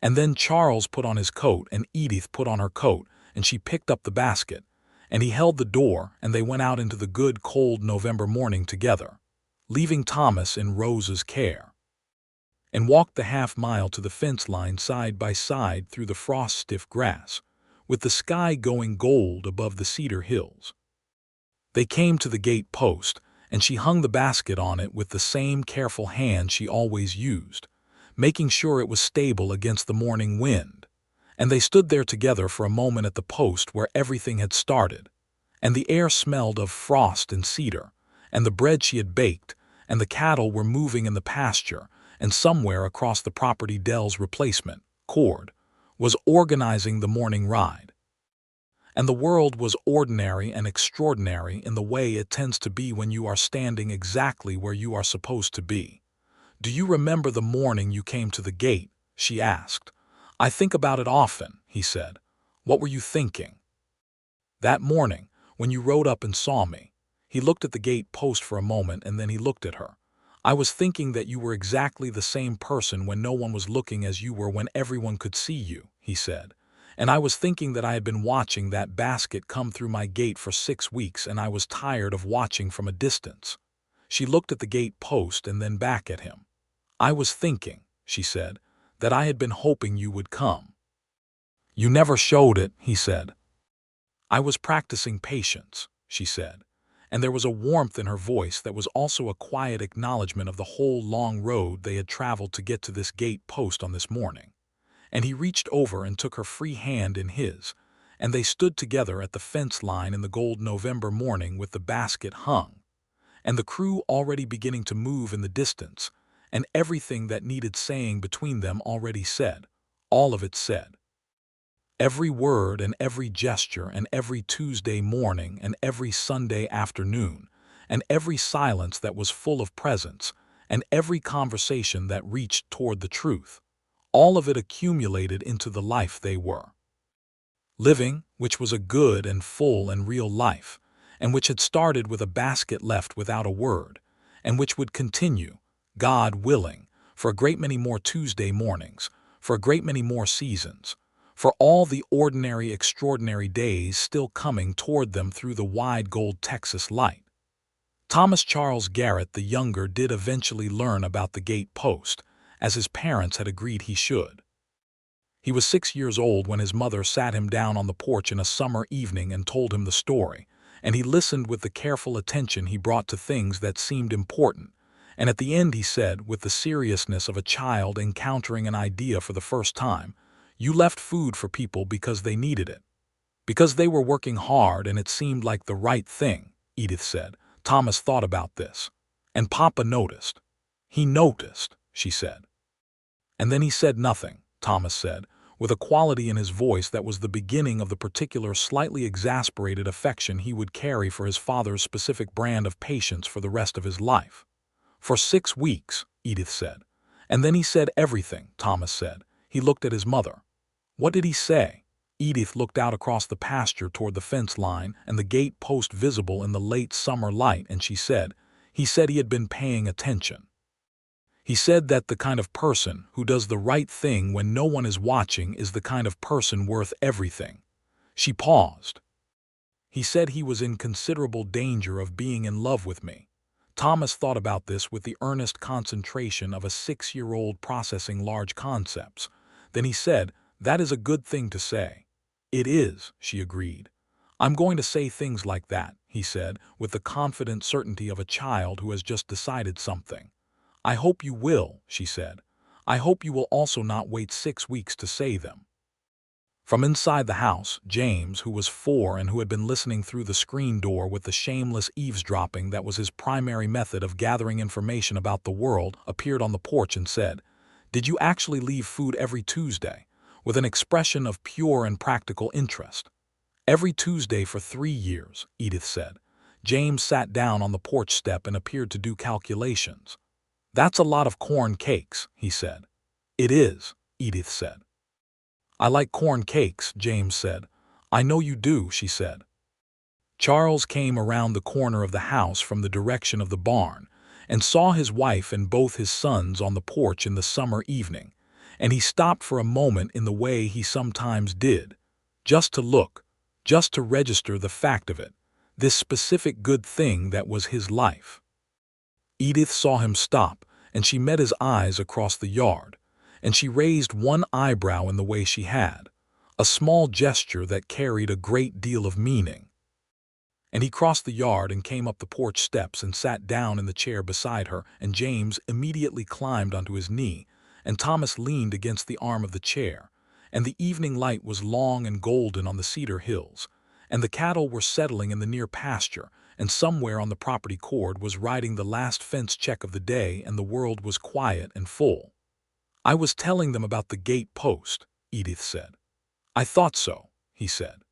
And then Charles put on his coat, and Edith put on her coat, and she picked up the basket, and he held the door, and they went out into the good cold November morning together, leaving Thomas in Rose's care, and walked the half-mile to the fence line side by side through the frost-stiff grass, with the sky going gold above the cedar hills. They came to the gate post, and she hung the basket on it with the same careful hand she always used, making sure it was stable against the morning wind, and they stood there together for a moment at the post where everything had started, and the air smelled of frost and cedar, and the bread she had baked, and the cattle were moving in the pasture, and somewhere across the property Dell's replacement, Cord, was organizing the morning ride. And the world was ordinary and extraordinary in the way it tends to be when you are standing exactly where you are supposed to be. "Do you remember the morning you came to the gate?" she asked. "I think about it often," he said. "What were you thinking?" "That morning, when you rode up and saw me." He looked at the gate post for a moment, and then he looked at her. "I was thinking that you were exactly the same person when no one was looking as you were when everyone could see you," he said. "And I was thinking that I had been watching that basket come through my gate for 6 weeks, and I was tired of watching from a distance." She looked at the gate post and then back at him. "I was thinking," she said, "that I had been hoping you would come." "You never showed it," he said. "I was practicing patience," she said, and there was a warmth in her voice that was also a quiet acknowledgment of the whole long road they had traveled to get to this gate post on this morning. And he reached over and took her free hand in his, and they stood together at the fence line in the gold November morning with the basket hung, and the crew already beginning to move in the distance, and everything that needed saying between them already said, all of it said. Every word and every gesture and every Tuesday morning and every Sunday afternoon and every silence that was full of presence and every conversation that reached toward the truth, all of it accumulated into the life they were living, which was a good and full and real life, and which had started with a basket left without a word, and which would continue, God willing, for a great many more Tuesday mornings, for a great many more seasons, for all the ordinary, extraordinary days still coming toward them through the wide gold Texas light. Thomas Charles Garrett the younger did eventually learn about the gate post, as his parents had agreed he should. He was 6 years old when his mother sat him down on the porch in a summer evening and told him the story, and he listened with the careful attention he brought to things that seemed important. And at the end he said, with the seriousness of a child encountering an idea for the first time, "You left food for people because they needed it. Because they were working hard and it seemed like the right thing," Edith said. Thomas thought about this. "And Papa noticed." "He noticed," she said. "And then he said nothing," Thomas said, with a quality in his voice that was the beginning of the particular slightly exasperated affection he would carry for his father's specific brand of patience for the rest of his life. "For 6 weeks," Edith said. "And then he said everything," Thomas said. He looked at his mother. "What did he say?" Edith looked out across the pasture toward the fence line and the gate post visible in the late summer light, and she said, "He said he had been paying attention. He said that the kind of person who does the right thing when no one is watching is the kind of person worth everything." She paused. "He said he was in considerable danger of being in love with me." Thomas thought about this with the earnest concentration of a 6-year-old processing large concepts. Then he said, "That is a good thing to say." "It is," she agreed. "I'm going to say things like that," he said, with the confident certainty of a child who has just decided something. "I hope you will," she said. "I hope you will also not wait 6 weeks to say them." From inside the house, James, who was 4 and who had been listening through the screen door with the shameless eavesdropping that was his primary method of gathering information about the world, appeared on the porch and said, "Did you actually leave food every Tuesday?" with an expression of pure and practical interest. "Every Tuesday for 3 years," Edith said. James sat down on the porch step and appeared to do calculations. "That's a lot of corn cakes," he said. "It is," Edith said. "I like corn cakes," James said. "I know you do," she said. Charles came around the corner of the house from the direction of the barn and saw his wife and both his sons on the porch in the summer evening, and he stopped for a moment in the way he sometimes did, just to look, just to register the fact of it, this specific good thing that was his life. Edith saw him stop, and she met his eyes across the yard, and she raised one eyebrow in the way she had, a small gesture that carried a great deal of meaning. And he crossed the yard and came up the porch steps and sat down in the chair beside her, and James immediately climbed onto his knee, and Thomas leaned against the arm of the chair, and the evening light was long and golden on the cedar hills, and the cattle were settling in the near pasture, and somewhere on the property cord was riding the last fence check of the day, and the world was quiet and full. "I was telling them about the gate post," Edith said. "I thought so," he said.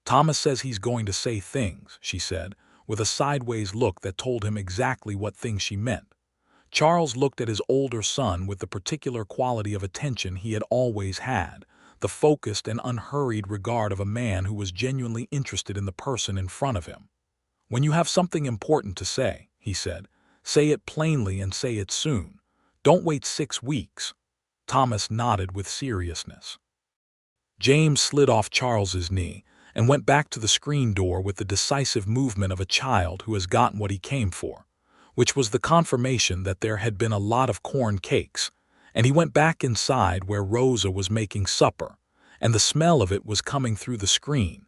"Thomas says he's going to say things," she said, with a sideways look that told him exactly what things she meant. Charles looked at his older son with the particular quality of attention he had always had, the focused and unhurried regard of a man who was genuinely interested in the person in front of him. "When you have something important to say," he said, "say it plainly and say it soon. Don't wait 6 weeks." Thomas nodded with seriousness. James slid off Charles's knee and went back to the screen door with the decisive movement of a child who has gotten what he came for, which was the confirmation that there had been a lot of corn cakes, and he went back inside where Rosa was making supper, and the smell of it was coming through the screen,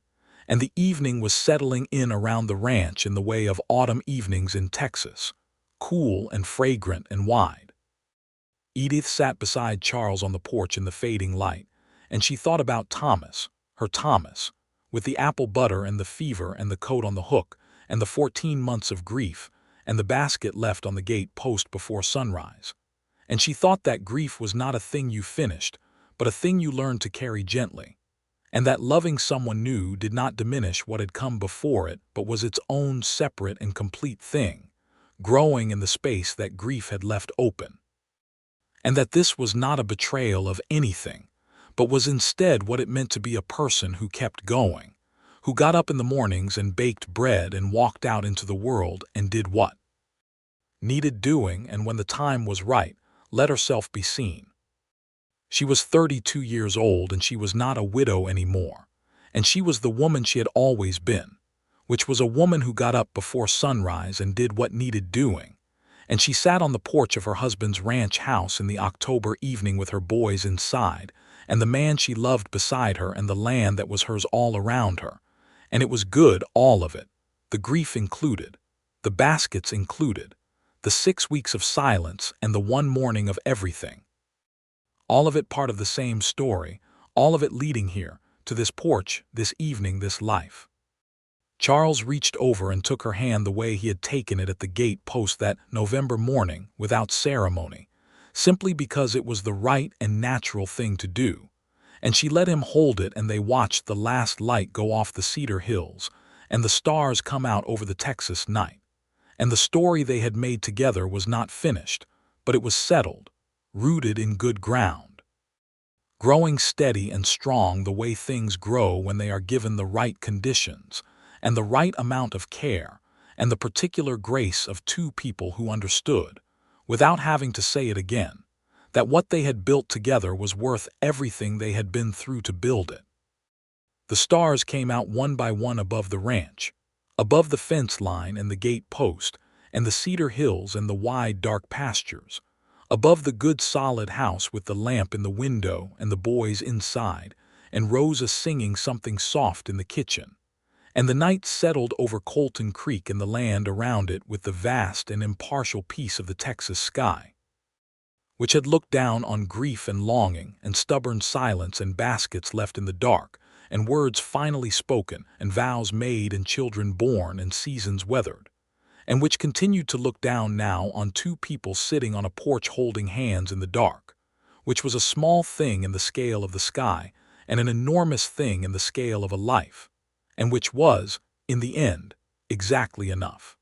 and the evening was settling in around the ranch in the way of autumn evenings in Texas, cool and fragrant and wide. Edith sat beside Charles on the porch in the fading light, and she thought about Thomas, her Thomas, with the apple butter and the fever and the coat on the hook and the 14 months of grief and the basket left on the gate post before sunrise. And she thought that grief was not a thing you finished, but a thing you learned to carry gently, and that loving someone new did not diminish what had come before it, but was its own separate and complete thing, growing in the space that grief had left open. And that this was not a betrayal of anything, but was instead what it meant to be a person who kept going, who got up in the mornings and baked bread and walked out into the world and did what needed doing, and when the time was right, let herself be seen. She was 32 years old, and she was not a widow anymore, and she was the woman she had always been, which was a woman who got up before sunrise and did what needed doing. And she sat on the porch of her husband's ranch house in the October evening with her boys inside, and the man she loved beside her, and the land that was hers all around her. And it was good, all of it, the grief included, the baskets included, the 6 weeks of silence and the one morning of everything. All of it part of the same story, all of it leading here, to this porch, this evening, this life. Charles reached over and took her hand the way he had taken it at the gate post that November morning, without ceremony, simply because it was the right and natural thing to do. And she let him hold it, and they watched the last light go off the Cedar Hills, and the stars come out over the Texas night. And the story they had made together was not finished, but it was settled, rooted in good ground. Growing steady and strong the way things grow when they are given the right conditions, and the right amount of care, and the particular grace of two people who understood, without having to say it again, that what they had built together was worth everything they had been through to build it. The stars came out one by one above the ranch, above the fence line and the gate post, and the Cedar Hills and the wide dark pastures, above the good solid house with the lamp in the window and the boys inside, and Rosa singing something soft in the kitchen. And the night settled over Colton Creek and the land around it with the vast and impartial peace of the Texas sky, which had looked down on grief and longing and stubborn silence and baskets left in the dark, and words finally spoken and vows made and children born and seasons weathered, and which continued to look down now on two people sitting on a porch holding hands in the dark, which was a small thing in the scale of the sky and an enormous thing in the scale of a life, and which was, in the end, exactly enough.